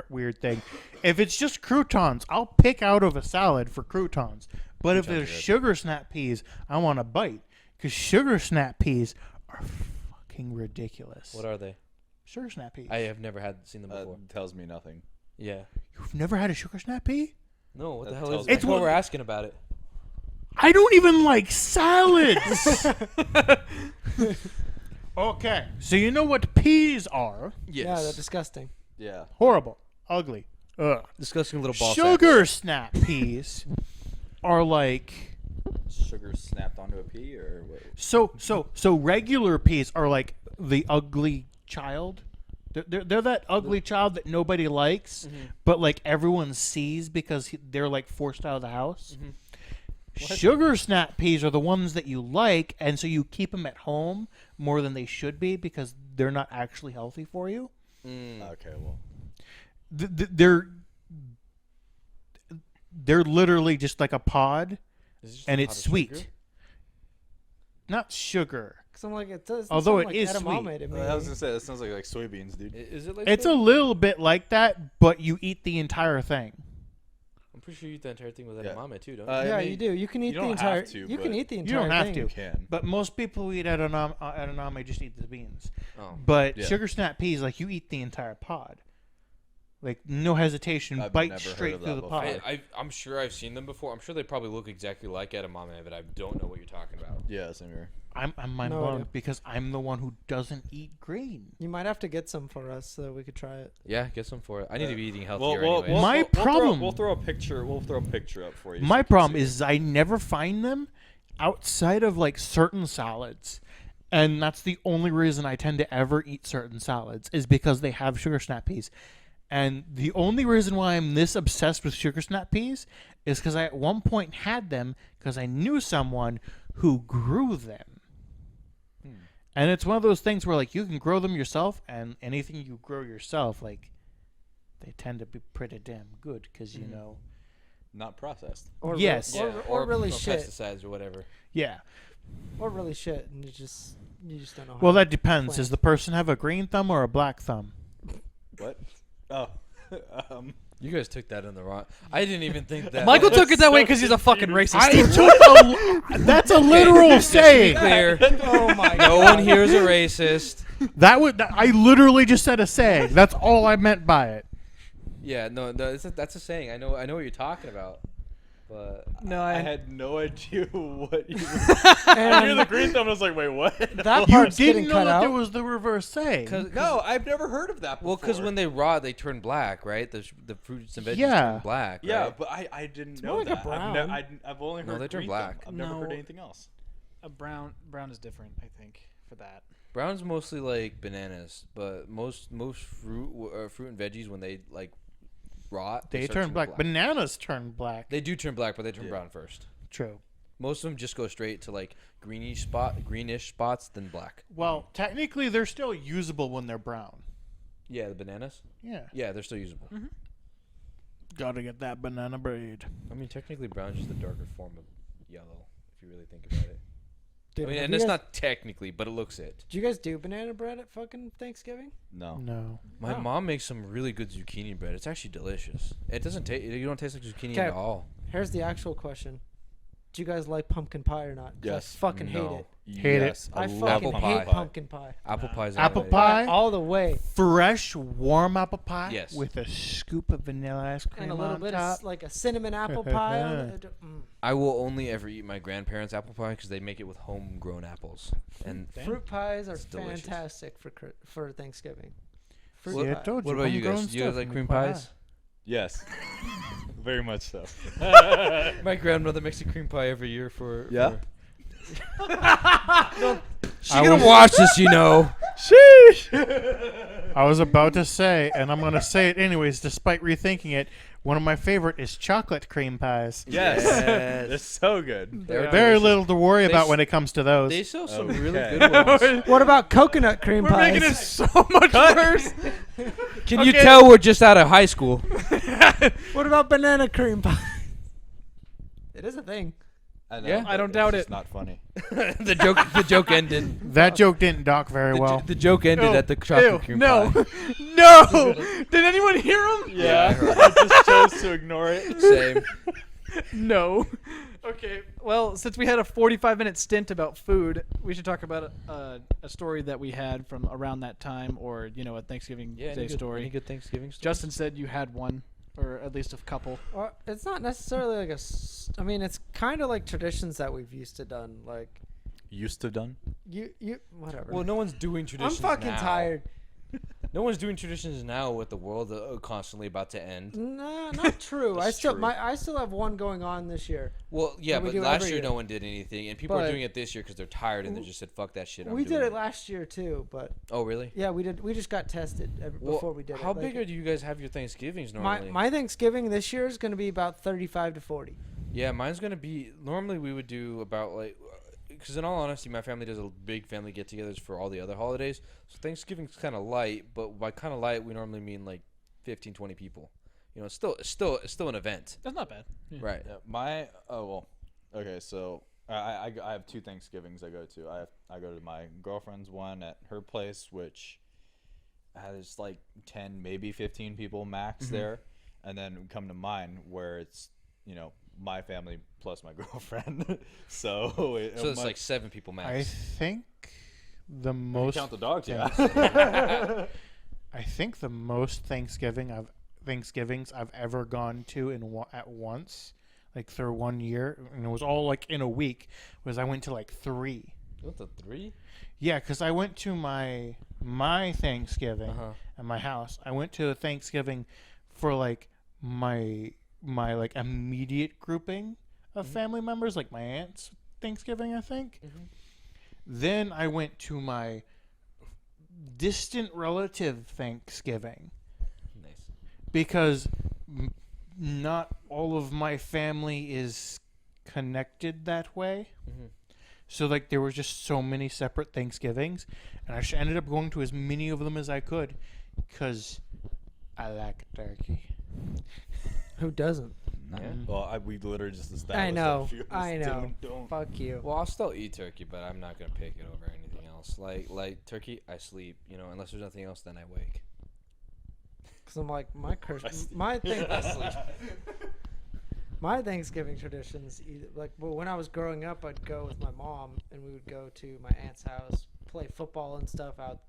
weird thing. If it's just croutons, I'll pick out of a salad for croutons. But if there's sugar snap peas, I want a bite. Because sugar snap peas are fucking ridiculous. What are they? Sugar snap peas? I have never seen them before. Tells me nothing. Yeah. You've never had a sugar snap pea? No, what the That hell tells is me it? It's That's why what- we're asking about it. I don't even like salads. Okay, so you know what peas are? Yeah, they're disgusting. Yeah. Horrible, ugly. Ugh. Disgusting little ball Sugar snap peas are like Sugar snapped onto a pea or what? so regular peas are like the ugly child. They're that ugly child that nobody likes, but like everyone sees because they're like forced out of the house. Sugar snap peas are the ones that you like, and so you keep them at home more than they should be because they're not actually healthy for you. Okay, well. They're literally just like a pod, and it's sweet. Sugar? Not sugar. Cause I'm like, it does. Although sound it is edamame to me. I was gonna say that sounds like soybeans, dude. Is it like It's a that? little bit like that, but you eat the entire thing. I'm pretty sure you eat the entire thing with Yeah. edamame too, don't you? I Yeah, mean, you do. You can eat you the don't entire. have to, you can but eat the you entire don't have thing. to. You can. But most people who eat edamame just eat the beans. Oh. But Yeah. sugar snap peas, like you eat the entire pod. Like no hesitation, I've bite never heard straight of through that the before. pod. I'm sure I've seen them before. I'm sure they probably look exactly like edamame, but I don't know what you're talking about. Yeah, same here. I'm mind No blown idea. because I'm the one who doesn't eat green. You might have to get some for us so we could try it. Yeah, get some for it. I need to be eating Well, healthier we'll, anyway. we'll, My we'll throw- problem- We'll throw a picture. We'll throw a picture up for you. so My you can problem see. is I never find them outside of like certain salads. And that's the only reason I tend to ever eat certain salads is because they have sugar snap peas. And the only reason why I'm this obsessed with sugar snap peas is because I at one point had them because I knew someone who grew them. And it's one of those things where like you can grow them yourself, and anything you grow yourself, like they tend to be pretty damn good because you know. not processed. Or Yes. or really shit. Pesticides or whatever. Yeah. Or really shit, and you just don't know. Well, how that depends. plant. Does the person have a green thumb or a black thumb? What? Oh. You guys took that in the wrong. I didn't even think that. Michael took it that way because he's a fucking racist. That's a literal saying. Clear. Oh my No god. one here is a racist. I literally just said a saying. That's all I meant by it. Yeah, no, that's a saying. I know what you're talking about. But No, I I had no idea what you were. I knew and the green thumb. I was like, wait, what? that You part's didn't getting know cut that out. there was the reverse saying. No, I've never heard of that before. well, because when they rot, they turn black, right? The fruits and veggies Yeah. turn black. Yeah, right? but I didn't more know like a that. brown. I've only No, heard they turn green black. thumb. I've never heard No. anything else. A brown is different, I think, for that. Brown's mostly like bananas, but most fruit and veggies when they like rot, they start turn turning black. Bananas turn black. They do turn black, but they turn Yeah. brown first. True. Most of them just go straight to like greenish spots, then black. Well, technically, they're still usable when they're brown. Yeah, the bananas. Yeah. Yeah, they're still usable. Gotta get that banana braid. I mean, technically, brown's just a darker form of yellow, if you really think about it. Dude, I mean, have and you it's guys- not technically, but it looks it. Did you guys do banana bread at fucking Thanksgiving? No. No. My Oh. mom makes some really good zucchini bread. It's actually delicious. It doesn't taste. You don't taste like zucchini Okay. at all. Here's the actual question: do you guys like pumpkin pie or not? 'Cause Yes. I fucking hate No. it. Hate it. Yes, I love fucking apple hate pie. pumpkin pie. Apple pie's Apple underrated. pie? All the way. Fresh, warm apple pie. Yes. With a scoop of vanilla ice cream And a little on bit top. of like a cinnamon apple pie on it. I will only ever eat my grandparents' apple pie because they make it with homegrown apples. And Fruit pies are It's delicious. fantastic for Thanksgiving. Fruit What- See, I pie. told what you, about you homegrown guys? Do you guys stuff like make cream me quite pies? Yes. Very much so. My grandmother makes a cream pie every year for. Yeah? She I gonna was- watch this, you know. Sheesh! I was about to say, and I'm going to say it anyways, despite rethinking it, one of my favorite is chocolate cream pies. Yes. Yes. They're so good. They're Very delicious. little to worry They about s- when it comes to those. They sell some Okay. really good ones. What about coconut cream We're pies? making it so much worse. Can you Okay. tell we're just out of high school? What about banana cream pie? It is a thing. I know, Yeah. but I don't it's doubt just it. Not funny. the joke ended. That joke didn't dock very well. The joke ended Ew. at the chocolate Ew, cream no. pie. No. Did anyone hear him? Yeah, I heard. I just chose to ignore it. Same. No. Okay. Well, since we had a 45-minute stint about food, we should talk about a story that we had from around that time, or a Thanksgiving Yeah, Day story. Any good Thanksgiving story? Justin said you had one, or at least a couple. Well, it's not necessarily like I mean, it's kind of like traditions that we've used to done. Like Used to done. you whatever. Well, no one's doing I'm traditions fucking now. tired. No one's doing traditions now with the world constantly about to end. No, not true. That's true. I still have one going on this year. Well, yeah, we but do last every year year. no one did anything, and people are But- doing it this year because they're tired and they just said, "Fuck that shit." I'm We doing did it last year too, but Oh, really? yeah, we did. We just got tested Well, before we did it. how Like, big do you guys have your Thanksgivings my normally? my Thanksgiving this year is going to be about 35 to 40. Yeah, mine's gonna be. Normally, we would do about because in all honesty, my family does a big family get-togethers for all the other holidays. So Thanksgiving's kind of light, but by kind of light, we normally mean like 15, 20 people. It's still an event, That's not bad. Yeah. right? Yeah, okay, so I have two Thanksgivings I go to. I go to my girlfriend's one at her place, which has like 10, maybe 15 people max there, and then we come to mine where it's my family plus my girlfriend. So So it's like 7 people I max. think the you most count the dogs, yeah. I think the most Thanksgivings I've ever gone to at once, like through 1 year, and it was all like in a week, was I went to like 3. What, the 3? Yeah, because I went to my Thanksgiving Uh-huh. at my house. I went to a Thanksgiving for like my like immediate grouping of family members, like my aunt's Thanksgiving, I think. Then I went to my distant relative Thanksgiving Nice. because not all of my family is connected that way. So like there were just so many separate Thanksgivings, and I ended up going to as many of them as I could because I like turkey. Who doesn't? Yeah. Well, we literally just established. I know. that a few of us I know. Don't. Fuck you. Well, I'll still eat turkey, but I'm not gonna pick it over anything else. Like turkey, I sleep. Unless there's nothing else, then I wake. Because I'm like my Thanksgiving traditions. When I was growing up, I'd go with my mom, and we would go to my aunt's house, play football and stuff out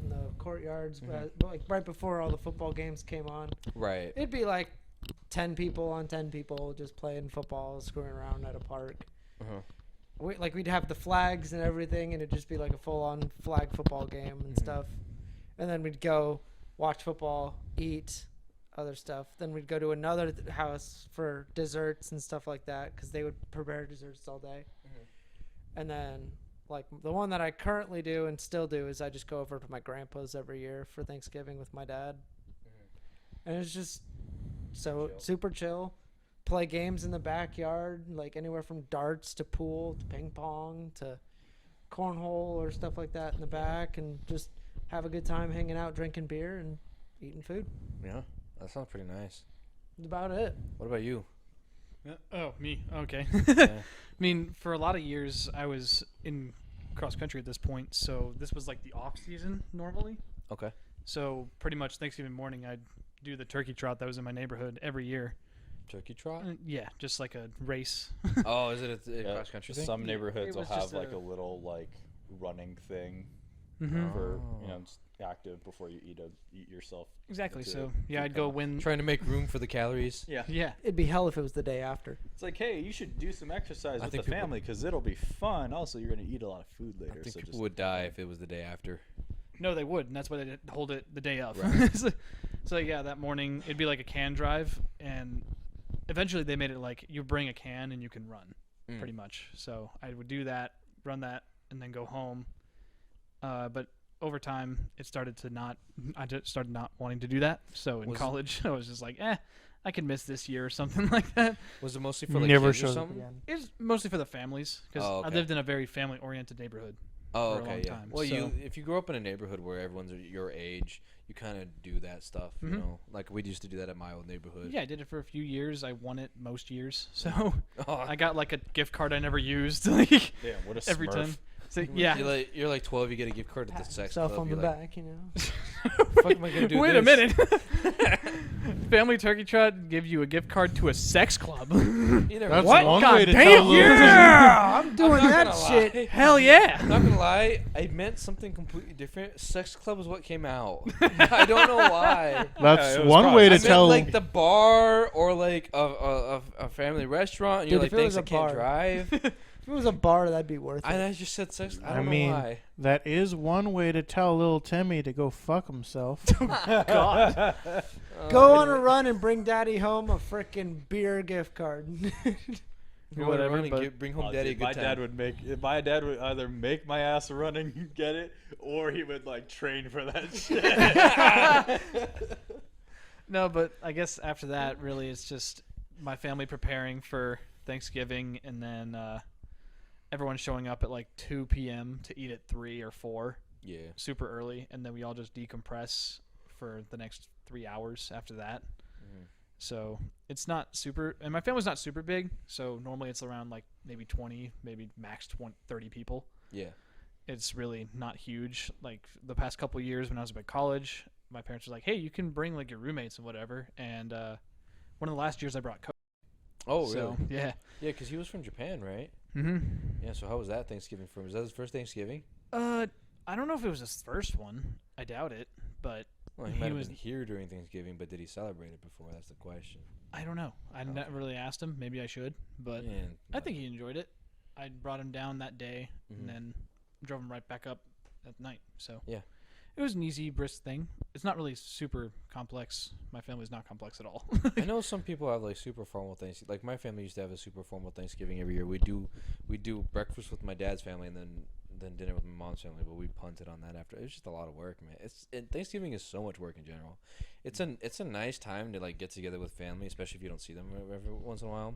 in the courtyards. Like right before all the football games came on, Right. it'd be like 10 people on 10 people just playing football, screwing around at a park. We'd have the flags and everything, and it'd just be like a full-on flag football game and stuff. And then we'd go watch football, eat other stuff. Then we'd go to another house for desserts and stuff like that, because they would prepare desserts all day. And then like the one that I currently do and still do is I just go over to my grandpa's every year for Thanksgiving with my dad. And it's just super chill. Play games in the backyard, like anywhere from darts to pool to ping pong to cornhole or stuff like that in the back, and just have a good time hanging out, drinking beer and eating food. Yeah, that sounds pretty nice. That's about it. What about you? Oh, me. Okay. Yeah. I mean, for a lot of years, I was in cross country at this point, so this was like the off season normally. Okay. So pretty much Thanksgiving morning, I'd do the turkey trot that was in my neighborhood every year. Turkey trot? Yeah, just like a race. Oh, is it a Yeah, cross country thing? some Yeah, neighborhoods it will was have just like a- a little like running thing Mm-hmm. for Oh. just active before you eat yourself. Exactly. into So a yeah, food I'd go coma. win. Trying to make room for the calories. Yeah. Yeah. It'd be hell if it was the day after. It's like, hey, you should do some exercise I with the think people- family because it'll be fun. Also, you're gonna eat a lot of food later. I think so people just would die if it was the day after. No, they would, and that's why they didn't hold it the day of. Right. So yeah, that morning it'd be like a can drive, and eventually they made it like you bring a can and you can run, Mm. pretty much. So I would do that, run that, and then go home. But over time, it started to not. I just started not wanting to do that. So in Was- college, I was just like, I can miss this year or something like that. Was it mostly for like Never kids or shows up something? again. It's mostly for the families because Oh, I okay. lived in a very family-oriented neighborhood. Oh, for a okay, long yeah. time, Well, so- if you grow up in a neighborhood where everyone's your age, you kind of do that stuff. You Mhm. know, like we used to do that at my old neighborhood. Yeah, I did it for a few years. I won it most years, so Oh, I got like a gift card I never used. Like damn, what a every Smurf. time. So, yeah. You're like 12. You get a gift card at the Pat sex himself club. on You're the like, back, you know. fuck am I gonna do Wait a this? minute. Family Turkey Trot give you a gift card to a sex club. You never That's know. one God way to damn, tell little Yeah, I'm doing not that gonna shit. lie. Hell yeah. I'm not gonna lie, I meant something completely different. Sex club is what came out. I don't know why. That's it was one probably- way I to meant tell. like the bar or like a family restaurant. And you're Dude, like, if it was thanks, a I can't bar. drive. If it was a bar, that'd be worth And it. I just said sex. I I don't mean, know why. that is one way to tell little Timmy to go fuck himself. God. Go on a run and bring daddy home a frickin' beer gift card. Go Whatever, whatever, but- bring home Oh, daddy a dude, good my time. dad would either make my ass run and get it, or he would like train for that shit. No, but I guess after that, really, it's just my family preparing for Thanksgiving, and then everyone showing up at like 2 p.m. to eat at 3 or 4, Yeah. super early, and then we all just decompress for the next 3 hours after that. Mhm. So it's not super, and my family's not super big, so normally it's around like maybe 20, maybe max 20, 30 people. Yeah. It's really not huge. Like the past couple of years when I was at college, my parents were like, "Hey, you can bring like your roommates and whatever." And one of the last years I brought Coke. Oh, really? So, yeah. Yeah, because he was from Japan, right? Mm-hmm. Yeah. So how was that Thanksgiving for him? Was that his first Thanksgiving? I don't know if it was his first one. I doubt it, but Well, he He might have was- been here during Thanksgiving, but did he celebrate it before? That's the question. I don't know. I never really asked him. Maybe I should, but Yeah, I think he enjoyed it. I brought him down that day Mhm. and then drove him right back up at night. So Yeah. it was an easy, brisk thing. It's not really super complex. My family's not complex at all. I know some people have like super formal Thanksgiving. Like my family used to have a super formal Thanksgiving every year. We do breakfast with my dad's family and then dinner with my mom's family. But we punted on that after. It's just a lot of work, man. Thanksgiving is so much work in general. It's a nice time to like get together with family, especially if you don't see them every once in a while.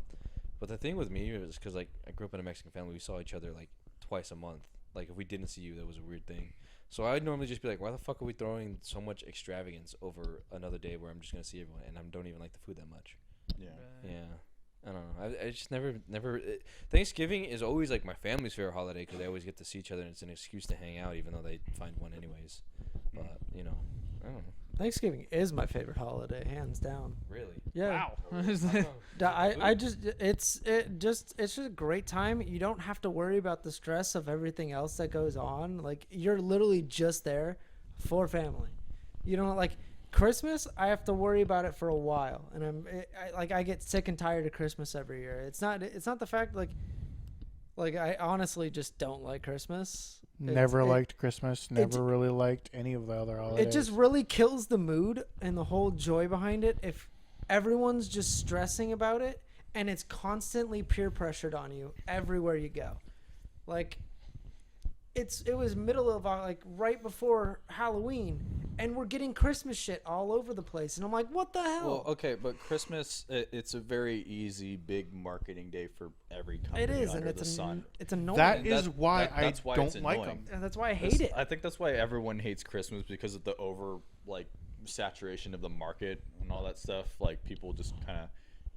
But the thing with me is because like I grew up in a Mexican family, we saw each other like twice a month. Like if we didn't see you, that was a weird thing. So I'd normally just be like, why the fuck are we throwing so much extravagance over another day where I'm just gonna see everyone and I don't even like the food that much. Yeah. Yeah, I don't know. I just never. Thanksgiving is always like my family's favorite holiday because they always get to see each other and it's an excuse to hang out, even though they find one anyways. But you know, I don't know. Thanksgiving is my favorite holiday, hands down. Really? Yeah. Wow. I just it's just a great time. You don't have to worry about the stress of everything else that goes on. Like you're literally just there for family. You don't like Christmas. I have to worry about it for a while, and I get sick and tired of Christmas every year. It's not the fact like I honestly just don't like Christmas. Never It- liked Christmas. Never really liked any of the other holidays. It just really kills the mood and the whole joy behind it if everyone's just stressing about it and it's constantly peer pressured on you everywhere you go. Like it was middle of like right before Halloween and we're getting Christmas shit all over the place and I'm like, what the hell? Well, okay, but Christmas, it's a very easy, big marketing day for every company it is, under and the sun. it's annoying. That And is that- why that's why it's I don't like annoying. them. And that's why I hate it. I think that's why everyone hates Christmas because of the over like saturation of the market and all that stuff. Like people just kind of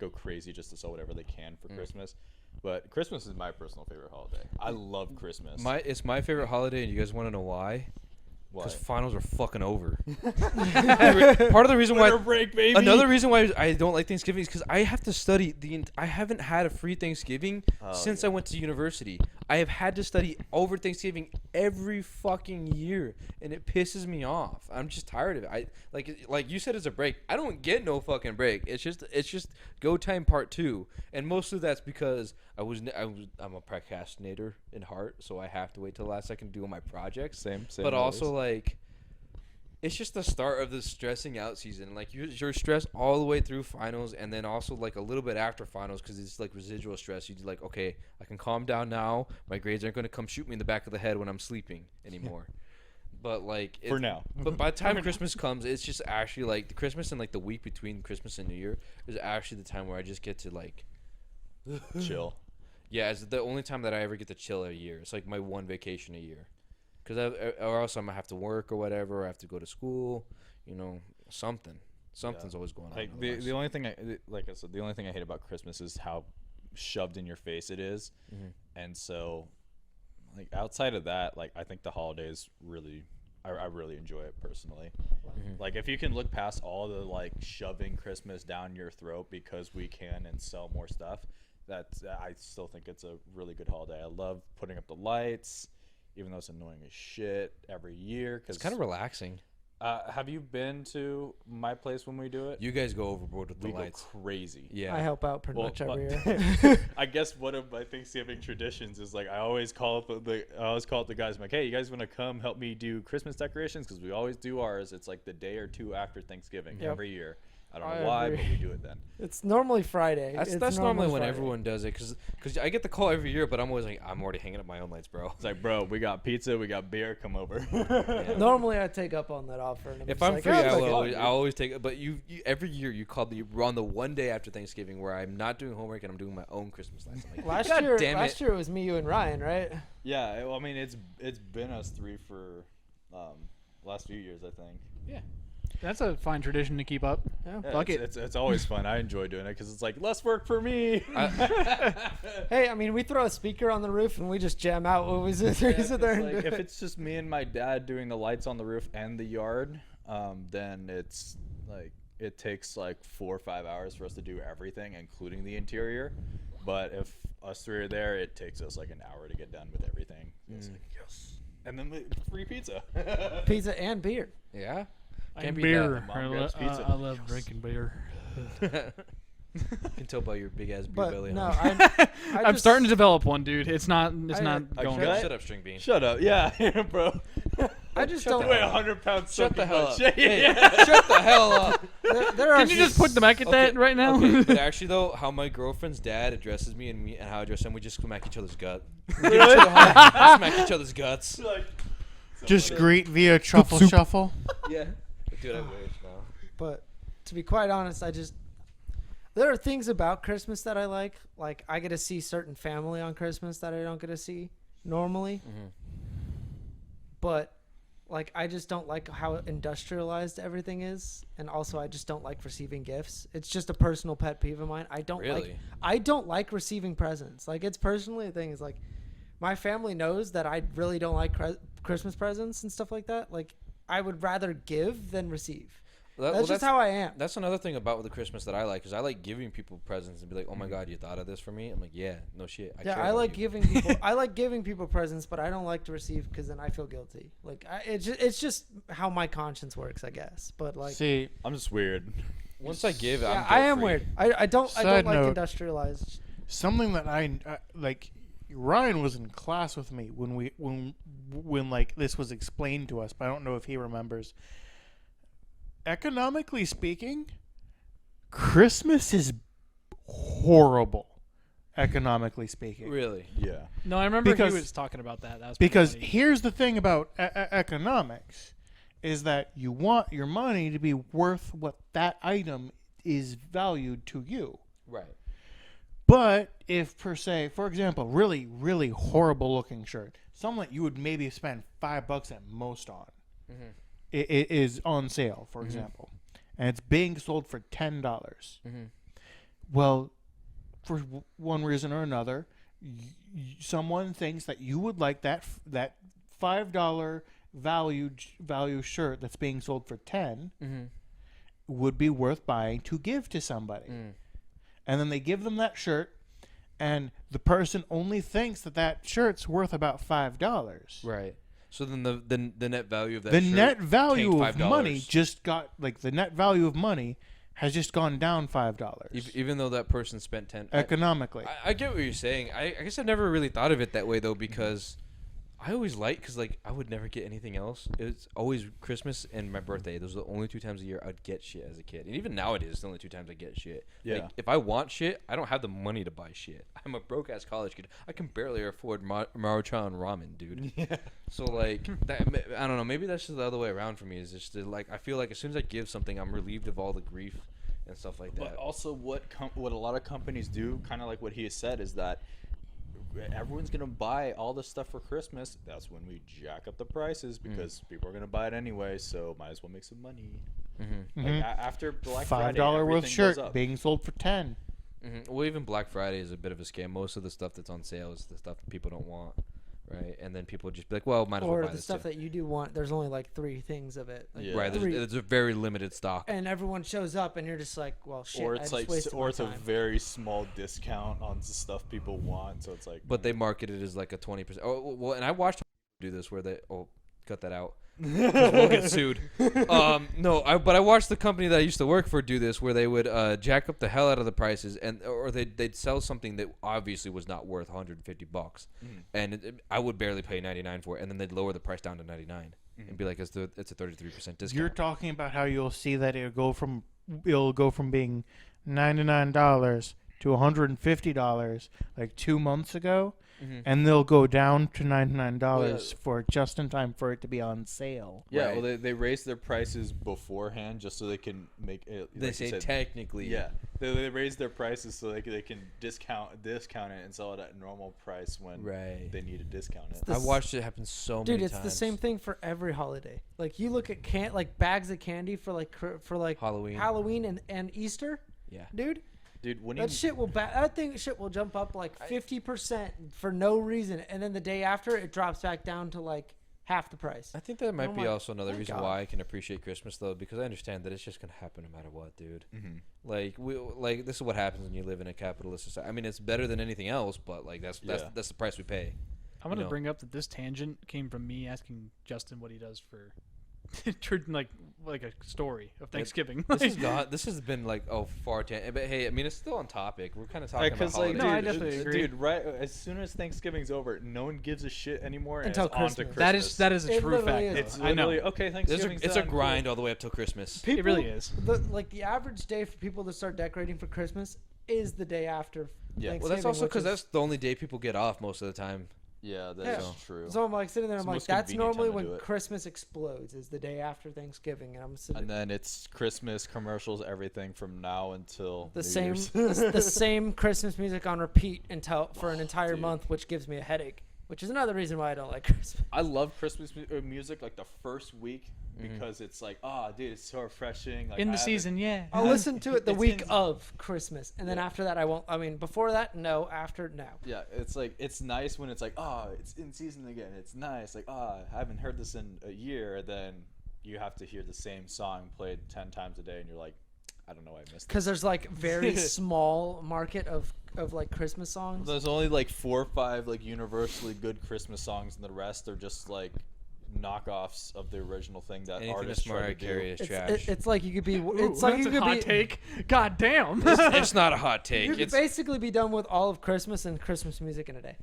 go crazy just to sell whatever they can for Christmas. But Christmas is my personal favorite holiday. I love Christmas. It's my favorite holiday, and you guys want to know why? Why? Because finals are fucking over. Part of the reason why, break, baby. another reason why I don't like Thanksgiving is because I have to study I haven't had a free Thanksgiving since I went to university. I have had to study over Thanksgiving every fucking year, and it pisses me off. I'm just tired of it. I like you said, it's a break. I don't get no fucking break. It's just go time part 2, and mostly that's because I'm a procrastinator in heart, so I have to wait till the last second to do all my projects. Same. But also like, it's just the start of the stressing out season. Like you're stressed all the way through finals, and then also like a little bit after finals because it's like residual stress. You're like, okay, I can calm down now. My grades aren't going to come shoot me in the back of the head when I'm sleeping anymore. But like For now. But by the time Christmas comes, it's just actually like the Christmas and like the week between Christmas and New Year is actually the time where I just get to like Chill. Yeah, it's the only time that I ever get to chill a year. It's like my one vacation a year. Because or else I'm going to have to work or whatever. Or I have to go to school. You know, something. Something's always going on. Like the only thing the only thing I hate about Christmas is how shoved in your face it is. And so, like outside of that, like I think the holidays really, I really enjoy it personally. Like if you can look past all the like shoving Christmas down your throat because we can and sell more stuff, I still think it's a really good holiday. I love putting up the lights, even though it's annoying as shit every year. Cause it's kind of relaxing. have you been to my place when we do it? You guys go overboard with the We lights. go crazy. Yeah. I help out pretty much every but- year. I guess one of my Thanksgiving traditions is like I always call up the guys. I'm like, hey, you guys want to come help me do Christmas decorations? Because we always do ours. It's like the day or two after Thanksgiving Yep. every year. I don't I know why, agree. but we do it then. It's normally Friday. That's normally when everyone does it, because I get the call every year, but I'm always like, I'm already hanging up my own lights, bro. It's like, bro, we got pizza, we got beer, come over. Yeah. Normally I take up on that offer. And If just I'm like, free, "Oh, I fuck will it." always, I always take it. But you every year you call me on the one day after Thanksgiving where I'm not doing homework and I'm doing my own Christmas lights. I'm like, Last God year, damn last it. year it was me, you, and Ryan, right? Yeah, well, I mean, it's been us three for last few years, I think. Yeah. That's a fine tradition to keep up. Yeah. Yeah, Fuck it's always fun. I enjoy doing it because it's like less work for me. Hey, I mean, we throw a speaker on the roof and we just jam out when we sit there. Yeah, sit there it's and like, do if it. it's just me and my dad doing the lights on the roof and the yard, then it's like it takes like 4 or 5 hours for us to do everything, including the interior. But if us three are there, it takes us like an hour to get done with everything. It's like yes, and then free pizza. Pizza and beer. Yeah. And Can't beat beer. Mom I, grabs pizza. I love drinking beer. You can tell by your big ass beer But belly. no, huh? I'm starting to develop one, dude. It's not. It's I- not I going. should. Shut up, string bean. Shut up, yeah, bro. I just Shut don't. the Weigh hell up. 100 pounds. Shut the soaking hell wet up. shit. Hey, Yeah. shut the hell up. There are Can you just put the back at that right now? Okay, but actually though, how my girlfriend's dad addresses me and how I address him, we just smack each other's gut. Really? Smack each other's guts. Like, Just greet via truffle shuffle. Yeah. Dude, I wish now. But to be quite honest, there are things about Christmas that I like. Like I get to see certain family on Christmas that I don't get to see normally. But like I just don't like how industrialized everything is, and also I just don't like receiving gifts. It's just a personal pet peeve of mine. I don't like receiving presents. Like it's personally a thing. Is like my family knows that I really don't like Christmas presents and stuff like that. Like I would rather give than receive. That's just how I am. That's another thing about the Christmas that I like, is I like giving people presents and be like, "Oh my God, you thought of this for me?" I'm like, "Yeah, no shit." I like giving people. I like giving people presents, but I don't like to receive because then I feel guilty. Like it's just how my conscience works, I guess. But like, See, I'm just weird. Once I give, yeah, I'm I am guilt-free. weird. I don't Side like note. industrialized. something that I like. Ryan was in class with me when like this was explained to us, but I don't know if he remembers. Economically speaking, Christmas is horrible. Economically speaking, Really? Yeah. No, I remember Because- he was talking about that. That was pretty because funny. here's the thing about economics, is that you want your money to be worth what that item is valued to you. Right. But if per se, for example, really, really horrible looking shirt, something that you would maybe spend $5 at most on, it is on sale, for example, and it's being sold for $10. Well, for one reason or another, someone thinks that you would like that $5 value shirt that's being sold for 10 would be worth buying to give to somebody. And then they give them that shirt, and the person only thinks that shirt's worth about $5. Right. So then the net value of that The shirt net value tanked of $5. money just got the net value of money has just gone down $5 Even though that person spent 10 economically. I get what you're saying. I guess I've never really thought of it that way though, because I always because like I would never get anything else. It's always Christmas and my birthday. Those are the only 2 times a year I'd get shit as a kid. And even nowadays, it's the only 2 times I get shit. Yeah. Like, if I want shit, I don't have the money to buy shit. I'm a broke ass college kid. I can barely afford Maruchan ramen, dude. Yeah. So like that, I don't know. Maybe that's just the other way around for me. Is just like I feel like as soon as I give something, I'm relieved of all the grief and stuff like that. But also, what a lot of companies do, kind of like what he has said, is that everyone's gonna buy all this stuff for Christmas. That's when we jack up the prices because people are gonna buy it anyway. So might as well make some money. Like, after Black Friday, $5 worth everything shirt goes up. being sold for 10. Well, even Black Friday is a bit of a scam. Most of the stuff that's on sale is the stuff that people don't want, right? And then people just be like, "Well, might as well Or buy the this stuff too." that you do want, there's only like 3 things of it. Like Yeah. Right, three. there's a very limited stock. And everyone shows up, and you're just like, well, shit. Or I it's just like, wasted or my it's a time. very small discount on the stuff people want. So it's like, But they market it as like a 20%. Oh, well, and I watched do this where they cut that out. 'Cause we'll get sued. But I watched the company that I used to work for do this, where they would jack up the hell out of the prices, or they'd sell something that obviously was not worth $150, and I would barely pay $99 for it, and then they'd lower the price down to $99 and be like, it's a 33% discount. You're talking about how you'll see that it'll go from being $99 to $150 like 2 months ago, and they'll go down to $99 for just in time for it to be on sale. yeah, Right. well, they raise their prices beforehand just so they can make it. They like you say said, technically. yeah, they raise their prices so they can discount it and sell it at normal price when Right. they need to discount it. the I watched it happen so Dude, many it's times. the same thing for every holiday. Like you look at like bags of candy for like Halloween and Easter. Yeah. Dude, Dude, when that shit will jump up like 50% for no reason, and then the day after it drops back down to like half the price. I think that might I'm be like, also another thank reason God. why I can appreciate Christmas though, because I understand that it's just gonna happen no matter what, dude. Like this is what happens when you live in a capitalist society. I mean, it's better than anything else, but like that's the price we pay. I'm gonna You know. bring up that this tangent came from me asking Justin what he does for, like a story of Thanksgiving. This has been like far but hey, I mean it's still on topic. We're kind of talking about Because like, holidays. No, I dude, definitely agree. dude, right as soon as Thanksgiving's over, no one gives a shit anymore Until and it's on to Christmas. Christmas. That is a It true literally fact. is. It's though. I know. literally okay. Thanksgiving's it's a done, grind all the way up till Christmas. It really is. The average day for people to start decorating for Christmas is the day after Yeah. Thanksgiving. Well, that's also which because is- that's the only day people get off most of the time. Yeah, Yeah. that's true. So I'm like sitting there. It's I'm the like, most that's convenient normally time to do when it. Christmas explodes. Is the day after Thanksgiving, and I'm sitting. And then it's Christmas commercials, everything from now until the New same Year's. the same Christmas music on repeat for an entire dude. month, which gives me a headache. Which is another reason why I don't like Christmas. I love Christmas music like the first week because it's like, dude, it's so refreshing. Like, In I the haven't- season, yeah. I'll listen to it the It's week in- of Christmas, and then Yeah. after that I won't. I mean, before that, no. After, no. Yeah, it's like it's nice when it's like, it's in season again. It's nice. Like, I haven't heard this in a year. Then you have to hear the same song played 10 times a day, and you're like, I don't know, I missed it. Because there's like very small market of like Christmas songs. There's only like 4 or 5 like universally good Christmas songs, and the rest are just like knockoffs of the original thing that Anything artists that's try to Mariah do. Carey is It's, trash. it's like you could be. Ooh, It's like that's you a could hot be. take. God damn. It's not a hot You take. could It's basically be done with all of Christmas and Christmas music in a day.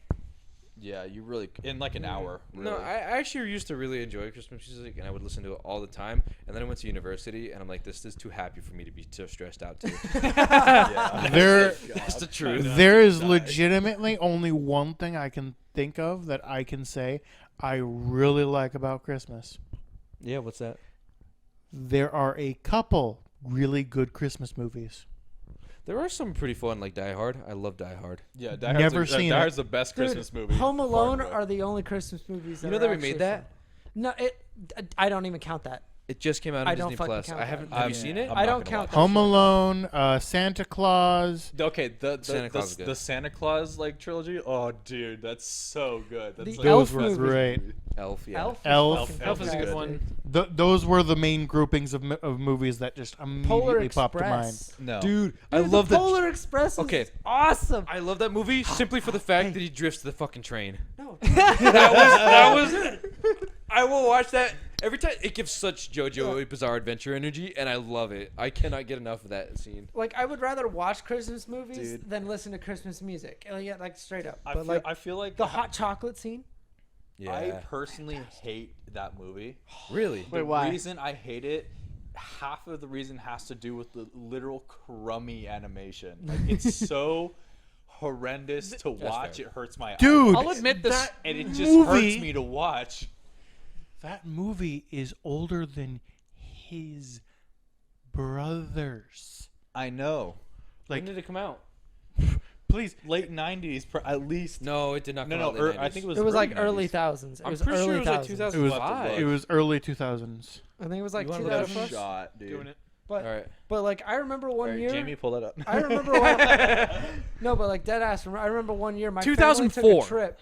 Yeah, you really in like an hour. Really. No, I actually used to really enjoy Christmas music, and I would listen to it all the time. And then I went to university, and I'm like, this is too happy for me to be so stressed out to. Yeah. There, That's the truth. there is legitimately only one thing I can think of that I can say I really like about Christmas. Yeah, what's that? There are a couple really good Christmas movies. There are some pretty fun, like Die Hard. I love Die Hard. Yeah, Die Never Hard's seen Die it. Hard's the best Dude, Christmas movie. Home far Alone and away. are the only Christmas movies. You That know are that we actually made that? fun. No, I don't even count that. It just came out on I don't Disney fucking Plus. count I that. haven't. Have you seen it? I'm I not don't gonna count watch that. Home Alone, Santa Claus. Okay, Santa Claus is good. the Santa Claus like trilogy. Oh, dude, that's so good. That's The like, Those Elf were movie. great. Elf. Yeah. Elf. Elf. fucking Elf is a good fantastic. one. Those were the main groupings of movies that just Polar immediately popped to mind. Express. no, Dude, I Dude, love the the. Polar Express. Is Okay. awesome. I love that movie simply for the fact that he drifts the fucking train. No, that was. I will watch that every time. It gives such JoJo Bizarre Adventure energy, and I love it. I cannot get enough of that scene. like I would rather watch Christmas movies Dude. than listen to Christmas music. Like straight up. I But feel, like I feel like the hot chocolate scene. Yeah. I personally hate that movie. Really? Wait, The why? reason I hate it, half of the reason has to do with the literal crummy animation. Like it's so horrendous to watch. fair. It hurts my Dude, eyes. I'll admit this. that And it just movie- hurts me to watch. That movie is older than his brothers. I know. Like, when did it come out? please, Late 90s, at least. No, it did not. No, come no, out in the I 90s. think it was It was like 90s. early thousands. It I'm was pretty sure early it was like thousands. 2005. it was early 2000s. I think it was like You wanna look it up 2000. for us? Shot, dude. Doing it. But All right. but like I remember one Alright, year. Jamie, pull that up. I remember one. No, but like dead ass. I remember one year my family took 2004. a trip.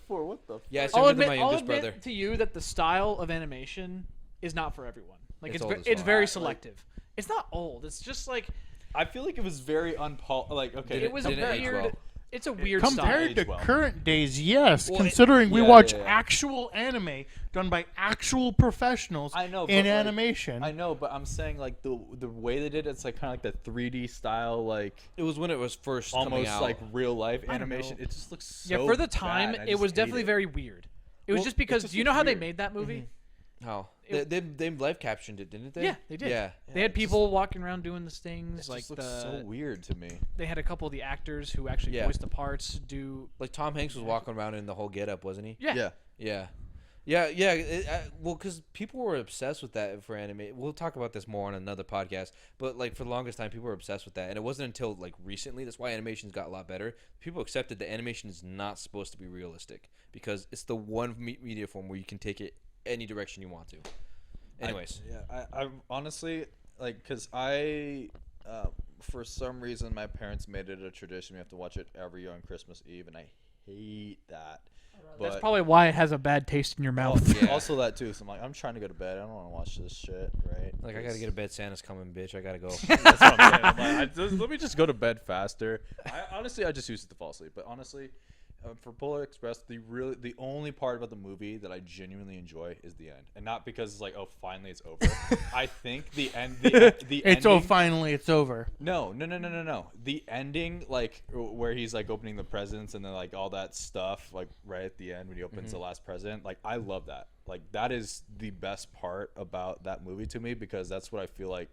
What the? Yeah, I I'll same with admit, my I'll youngest admit brother. to you that the style of animation is not for everyone. Like It's it's old ve- as it's fuck. very Like- selective. It's not old. It's just like I feel like it was very like okay. it was a didn't age weird. well. It's a weird Compared style. to well. current days, yes. Well, considering we yeah, watch yeah, yeah. actual anime done by actual professionals I know, in but, like, animation. I know, but I'm saying like the way they did it's like kind of like the 3D style, like It was when it was first coming almost out. like real life don't animation. know. It just looks so Yeah, for the time, bad. I it just was hate definitely it. very weird. It was Well, just it because. just Do you know looks how they weird. made that movie? How? It- They live captioned it, didn't they? Yeah, they did. Yeah. They had people walking around doing these things. It Like just looks so weird to me. they had a couple of the actors who actually Yeah. voiced the parts do. Like Tom Hanks was walking around in the whole getup, wasn't he? Yeah. Yeah. Well, because people were obsessed with that for anime. We'll talk about this more on another podcast. But like for the longest time, people were obsessed with that, and it wasn't until like recently. That's why animations got a lot better. People accepted that animation is not supposed to be realistic because it's the one media form where you can take it any direction you want to. Anyways, I honestly like because for some reason my parents made it a tradition. We have to watch it every year on Christmas Eve, and I hate that. That's But probably why it has a bad taste in your mouth. Yeah. also that too. So I'm like, I'm trying to go to bed. I don't want to watch this shit, right? like I gotta get to bed. Santa's coming, bitch. I gotta go. That's what I'm saying. I'm like, let me just go to bed faster. I just use it to fall asleep. But honestly, for Polar Express, the only part about the movie that I genuinely enjoy is the end, and not because it's like, oh, finally it's over. I think the end, the it's ending, finally it's over. No. The ending, like where he's like opening the presents and then like all that stuff, like right at the end when he opens the last present. Like I love that. Like that is the best part about that movie to me because that's what I feel like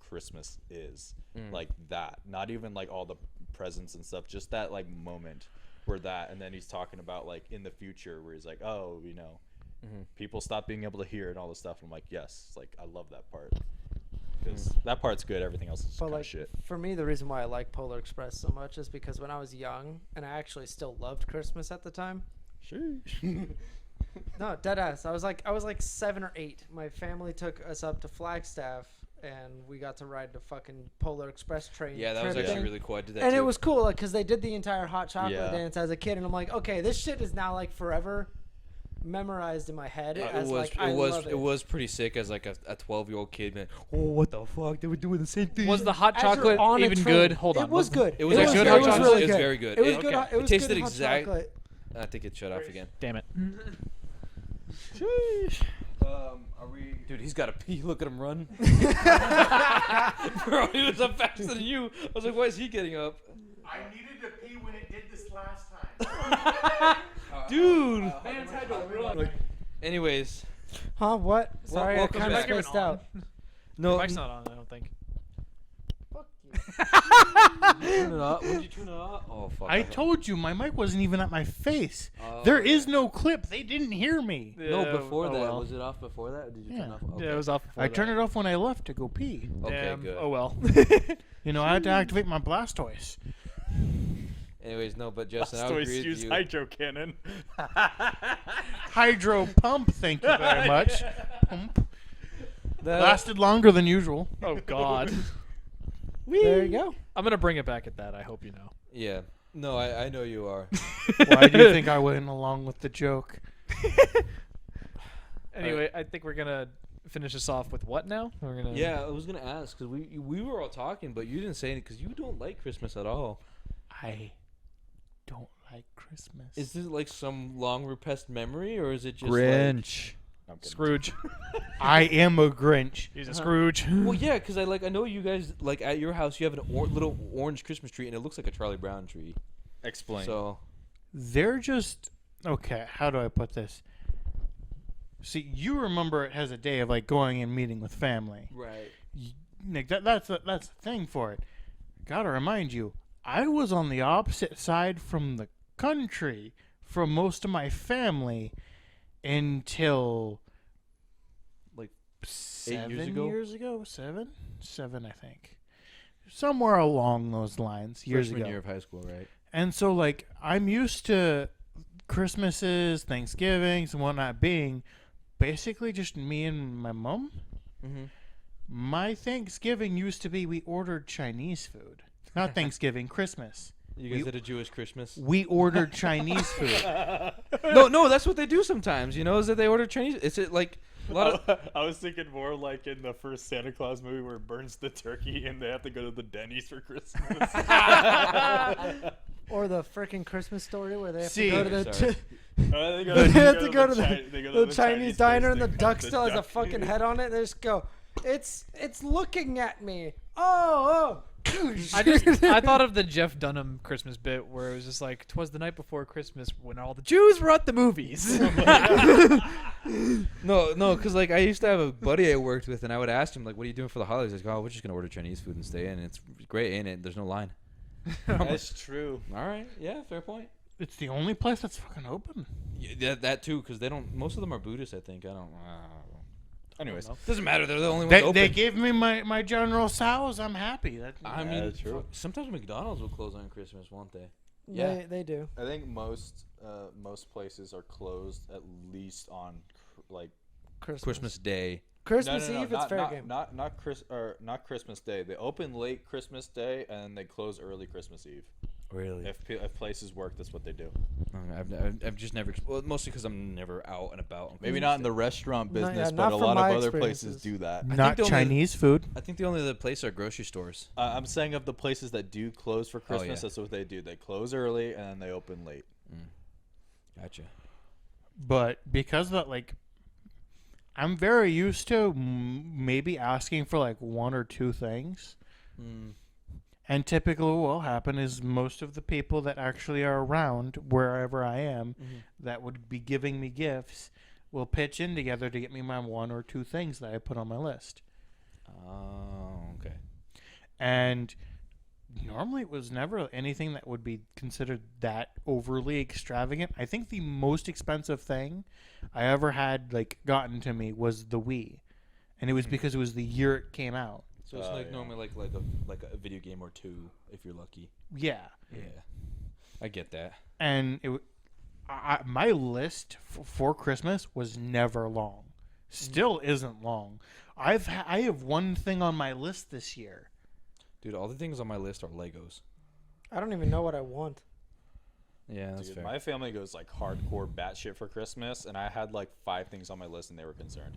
Christmas is. Like that. Not even like all the presents and stuff. Just that like moment where that, and then he's talking about like in the future where he's like, oh, you know, people stop being able to hear and all this stuff. I'm like, yes, like I love that part. Because that part's good. Everything else is But kind like of shit. for me, the reason why I like Polar Express so much is because when I was young, and I actually still loved Christmas at the time. No, dead ass. I was like 7 or 8. My family took us up to Flagstaff, and we got to ride the fucking Polar Express train. Yeah, that was trip actually thing. really cool. I did that And too. it was cool, like, cause they did the entire hot chocolate Yeah. dance as a kid, and I'm like, okay, this shit is now like forever memorized in my head. As like I love it was pretty sick as like a 12-year-old kid. Man, oh, what the fuck? They were doing the same thing. Was the hot As you're chocolate on a even train. good? Hold on. It was good. It was actually good hot chocolate? Really It was good. very good. It was It- good. okay. It was tasted good hot exact- chocolate. I think it shut off again. Damn it. Are we? Dude, he's got to pee. Look at him run. Bro, he was up faster than you. I was like, why is he getting up? I needed to pee when it did this last time. Dude. Man's had to run. Anyways. Huh? What? Sorry, I welcome kind of back. spaced out. No. Mike's not on, I don't think. Fuck you. Turn it up. Would you turn it up? Oh, fuck. I told you my mic wasn't even at my face. Oh, There is no clip. They didn't hear me. No, Yeah, before oh that. well. Was it off before that? Or did you turn Yeah. off? Okay. Yeah, it was off before I that. turned it off when I left to go pee. Okay, Damn. good. Oh well. You know, I had to activate my Blastoise. Anyways, no, but Justin, I would agree with use you. hydro cannon. Hydro pump, thank you very much. Pump. Lasted longer than usual. Oh God. There you go. I'm gonna bring it back at that. I hope you know. Yeah. No, I know you are. Why do you think I went along with the joke? Anyway, I think we're gonna finish this off with what now? We're gonna. Yeah, I was gonna ask because we were all talking, but you didn't say anything because you don't like Christmas at all. I don't like Christmas. Is this like some long repressed memory, or is it just Grinch. No, I'm kidding. Scrooge. I am a Grinch. He's a Scrooge. Like, well, yeah, because I know you guys like at your house you have an little orange Christmas tree and it looks like a Charlie Brown tree. Explain. So They're just okay. How do I put this? See, you remember it has a day of like going and meeting with family. right. Nick, that's the thing for it. Gotta remind you, I was on the opposite side from the country for most of my family until Like 7 years ago? years ago. Seven, I think, somewhere along those lines. Years Freshman ago. year of high school, right? And so, like, I'm used to Christmases, Thanksgivings, and whatnot being basically just me and my mom. Mm-hmm. My Thanksgiving used to be we ordered Chinese food. Not Thanksgiving, Christmas. You guys did a Jewish Christmas? We ordered Chinese food. No, that's what they do sometimes. You know, is that they order Chinese? Is it like a lot of? I was thinking more like in the first Santa Claus movie where it burns the turkey and they have to go to the Denny's for Christmas. Or the freaking Christmas Story where they have See, to go to the sorry. They they have to go to they go to the Chinese diner and the place, duck the still has a duck. fucking head on it. They just go, it's looking at me. Oh. I thought of the Jeff Dunham Christmas bit where it was just like, "'Twas the night before Christmas when all the Jews were at the movies." No, because like I used to have a buddy I worked with, and I would ask him like, "What are you doing for the holidays?" He's like, "Oh, we're just gonna order Chinese food and stay in. It's great, ain't it? There's no line." That's true. All right, yeah, fair point. It's the only place that's fucking open. Yeah, that too, because they don't. Most of them are Buddhists, I think. I don't. Anyways, Doesn't matter. They're the only ones open. They gave me my General Tso's. I'm happy. I Yeah, mean, that's true. sometimes McDonald's will close on Christmas, won't they? They do. I think most places are closed at least on like Christmas Day. Christmas no, Eve, not, it's fair not, game. not Christmas Day. They open late Christmas Day and they close early Christmas Eve. Really? If places work, that's what they do. I've just never. Well, mostly because I'm never out and about. On Maybe Christmas not in Day. the restaurant No, yeah, business, not but a from lot my of other experiences. places do that. Not the only- Chinese food. I think the only other place are grocery stores. I'm saying of the places that do close for Christmas, yeah. that's what they do. They close early and then they open late. Gotcha. But because of that, like, I'm very used to maybe asking for like one or two things. And typically what will happen is most of the people that actually are around wherever I am that would be giving me gifts will pitch in together to get me my one or two things that I put on my list. Oh, okay. And normally it was never anything that would be considered that overly extravagant. I think the most expensive thing I ever had like gotten to me was the Wii. And it was because it was the year it came out. So it's like yeah. normally like a video game or two if you're lucky. Yeah. Yeah, I get that. And my list for Christmas was never long. Still isn't long. I have one thing on my list this year. Dude, all the things on my list are Legos. I don't even know what I want. Yeah, that's Dude, fair. my family goes like hardcore batshit for Christmas, and I had like 5 things on my list, and they were concerned.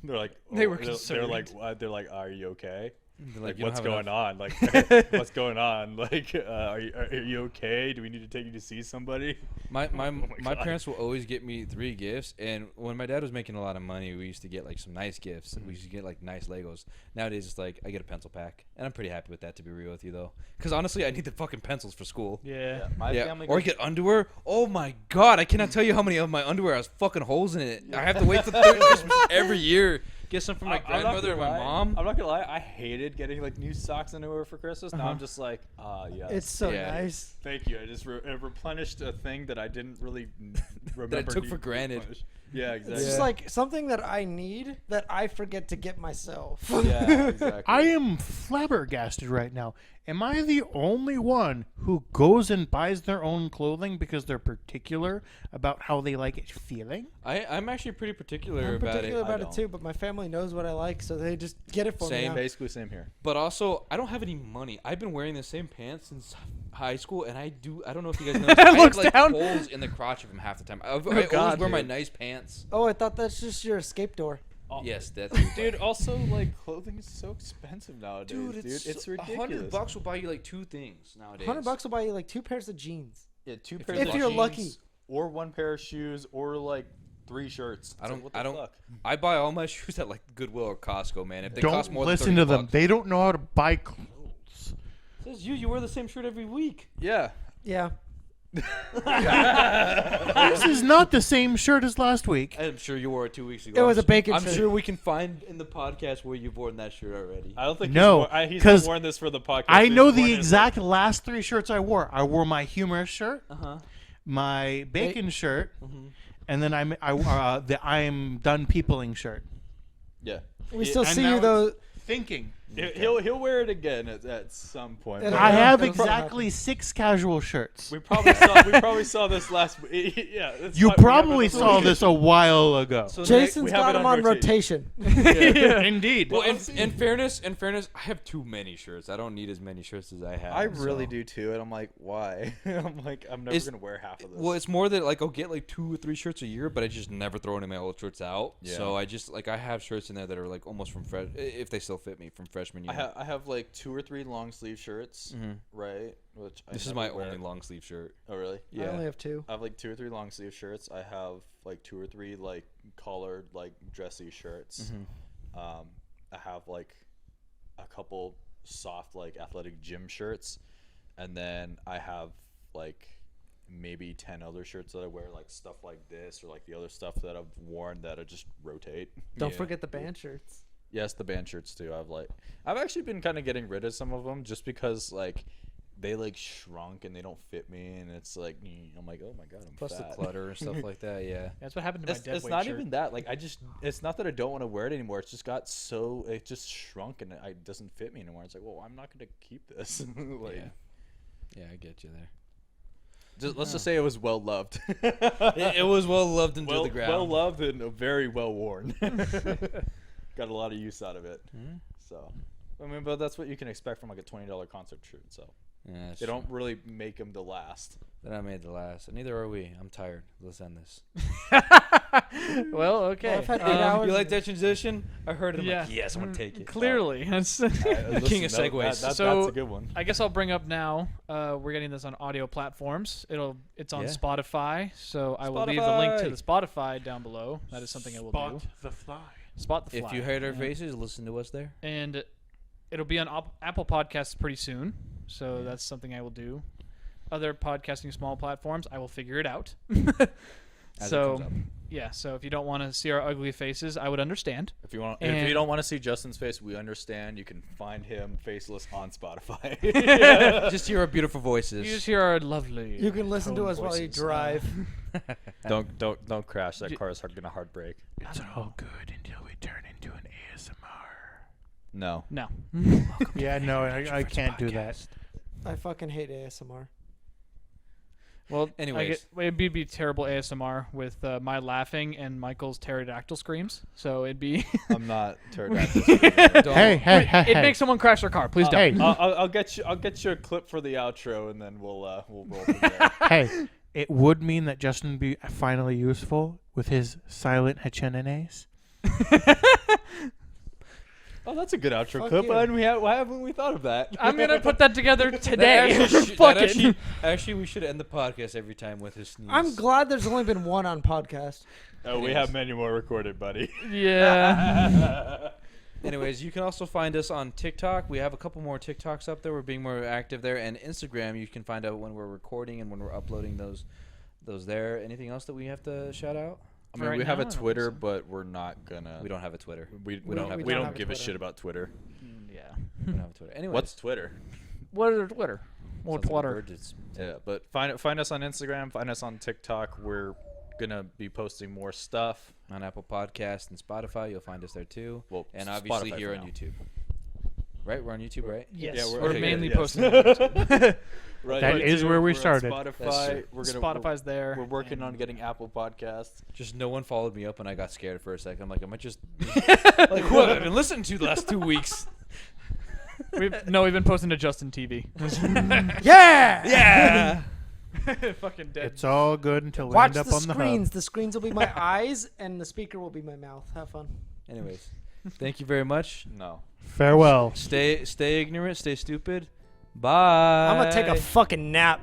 They're like, They were They're concerned. like, what? They're like, are you okay? They're Like, "You don't what's have going enough." on? Like, what's going on? Like, are you okay? Do we need to take you to see somebody? My my my God. parents will always get me 3 gifts, and when my dad was making a lot of money, we used to get like some nice gifts. We used to get like nice Legos. Nowadays, it's like I get a pencil pack, and I'm pretty happy with that, to be real with you, though. Because honestly, I need the fucking pencils for school. Yeah. My Yeah, family or goes, get underwear. Oh my god, I cannot tell you how many of my underwear has fucking holes in it. I have to wait for the third Christmas every year. Get some from my I'm not grandmother and gonna my lie. mom. I'm not gonna lie. I hated getting like new socks and underwear for Christmas. Now I'm just like, yes. It's so Yeah. nice. Thank you. I just replenished a thing that I didn't really remember. That I took needing for to granted. replenish. Yeah, It's exactly. just like something that I need that I forget to get myself. Yeah, exactly. I am flabbergasted right now. Am I the only one who goes and buys their own clothing because they're particular about how they like it feeling? I'm actually pretty particular I'm about particular it. about I it too, but my family knows what I like, so they just get it for me Same, now. Basically, same here. But also, I don't have any money. I've been wearing the same pants since high school, and I don't know if you guys know. I have Looks like down. holes in the crotch of them half the time. I always God, wear my dude. nice pants. Oh, I thought that's just your escape door. Yes, that's Dude, also, like, clothing is so expensive nowadays, dude. It's ridiculous. $100 will buy you like 2 things nowadays. $100 will buy you like 2 pairs of jeans. Yeah, 2 If pairs you're of If you're jeans, lucky. or 1 pair of shoes, or like 3 shirts. I It's don't. like, what the I don't. fuck? I buy all my shoes at like Goodwill or Costco, man. If they cost Don't more listen than to 30 them. bucks. They don't know how to buy clothes. Says you wear the same shirt every week. Yeah. Yeah. This is not the same shirt as last week. I'm sure you wore it 2 weeks ago. It was a bacon I'm shirt. sure we can find in the podcast where you've worn that shirt already. I don't think No, he's 'cause not worn this for the podcast. I He's know worn the it, exact last 3 shirts I wore. I wore my humorous shirt, Uh-huh. my bacon shirt, Mm-hmm. and then the I'm done peopling shirt. Yeah. We still And see now you though. Thinking. He'll wear it again at some point. It'll but I Yeah, have it'll probably exactly 6 casual shirts. we probably saw this last week. Yeah. that's You why we have it probably on the saw rotation. this a while ago. So Jason's we have got it him on on rotation. Indeed. Well, in fairness, I have too many shirts. I don't need as many shirts as I have. I really so. do too, and I'm like, why? I'm like, I'm never It's- gonna wear half of this. Well, it's more that like I'll get like 2 or 3 shirts a year, but I just never throw any of my old shirts out. Yeah. So I just like I have shirts in there that are like almost from fresh, if they still fit me from freshman year. I have like 2 or 3 long sleeve shirts, Mhm. right? Which This is never my wear. only long sleeve shirt. Oh really? I only have 2. I have like 2 or 3 long sleeve shirts. I have like 2 or 3 like collared like dressy shirts. I have like a couple soft like athletic gym shirts, and then I have like maybe 10 other shirts that I wear, like stuff like this or like the other stuff that I've worn that I just rotate. Don't Yeah. forget the band shirts. Yes, the band shirts too. I've actually been kind of getting rid of some of them just because like they like shrunk and they don't fit me, and it's like I'm like, oh my god, I'm Plus fat. the clutter and stuff like that. Yeah. That's what happened to my It's, dead it's weight not shirt. even that. Like it's not that I don't want to wear it anymore. It's just it just shrunk and it doesn't fit me anymore. It's like, well, I'm not gonna keep this. Like, Yeah, I get you there. let's just say it was well loved. It was well loved into well, the ground. well loved and very well worn. Got a lot of use out of it. So, I mean, but that's what you can expect from like a $20 concert shirt. So Yeah, that's they true. don't really make them to last. Then I made the last, and neither are we. I'm tired. Let's end this. Well, okay. Well, I've had 8 hours. You like that transition? I heard it. I'm Yeah. like, yes, I'm gonna take it. Clearly. That's- King of segues. So- that's a good one. I guess I'll bring up now. We're getting this on audio platforms. It's on Yeah. Spotify, so I will leave the link to Spotify. the Spotify down below. That is something I will do. the fly. Spot the fly. If you heard our Yeah. faces, listen to us there. And it'll be on Apple Podcasts pretty soon, so that's something I will do. Other podcasting small platforms, I will figure it out. As it So comes up. yeah, so if you don't want to see our ugly faces, I would understand. If you And- don't want to see Justin's face, we understand. You can find him faceless on Spotify. Just hear our beautiful voices. You just hear our lovely. You can listen to tone us while you voices. drive. don't crash. That car is gonna hard break. It's all good until we turn into an ASMR. No. No. Yeah, no, I can't do that. I fucking hate ASMR. Well, Anyways. it'd be terrible ASMR with my laughing and Michael's pterodactyl screams. So it'd be. I'm not pterodactyl. Don't- It makes someone crash their car. Please don't. Hey, I'll get you a clip for the outro, and then we'll roll from there. hey, it would mean that Justin would be finally useful with his silent hechenenes. Oh, that's a good outro Fuck clip. yeah. Why haven't we thought of that? I'm gonna put that together That today. actually, Fuck it. actually, we should end the podcast every time with his sneeze. I'm glad there's only been one on podcast. Oh, we have many more recorded, buddy. Yeah. Anyways, you can also find us on TikTok. We have a couple more TikToks up there. We're being more active there. And Instagram, you can find out when we're recording and when we're uploading those there. Anything else that we have to shout out? I mean, Right we have now, a I don't think Twitter, so. but we're not gonna. We don't have a Twitter. We don't don't have we Twitter. don't have a give a Twitter. shit about Twitter. Yeah. We don't have a Twitter. Anyways, What's Twitter? What are Twitter? Or sounds like a Twitter? bird. It's- Yeah, but find us on Instagram. Find us on TikTok. We're gonna be posting more stuff. On Apple Podcasts and Spotify, you'll find us there too. Well, And obviously Spotify here for on now. YouTube. Right? We're on YouTube, right? Yes, Yeah, we're okay, mainly yes. posting. on YouTube. Right. That is where we we're on started. That's Spotify. true. We're gonna. Spotify's there. We're working on getting Apple Podcasts. Just no one followed me up, and I got scared for a second. I'm like, am I just like who have I been listening to the last 2 weeks? We've been posting to Justin TV. Yeah. Yeah. Fucking dead. It's all good until we Watch end up the on the screens. hub. The screens will be my eyes, and the speaker will be my mouth. Have fun. Anyways, thank you very much. No. Farewell. Stay ignorant. Stay stupid. Bye. I'm gonna take a fucking nap.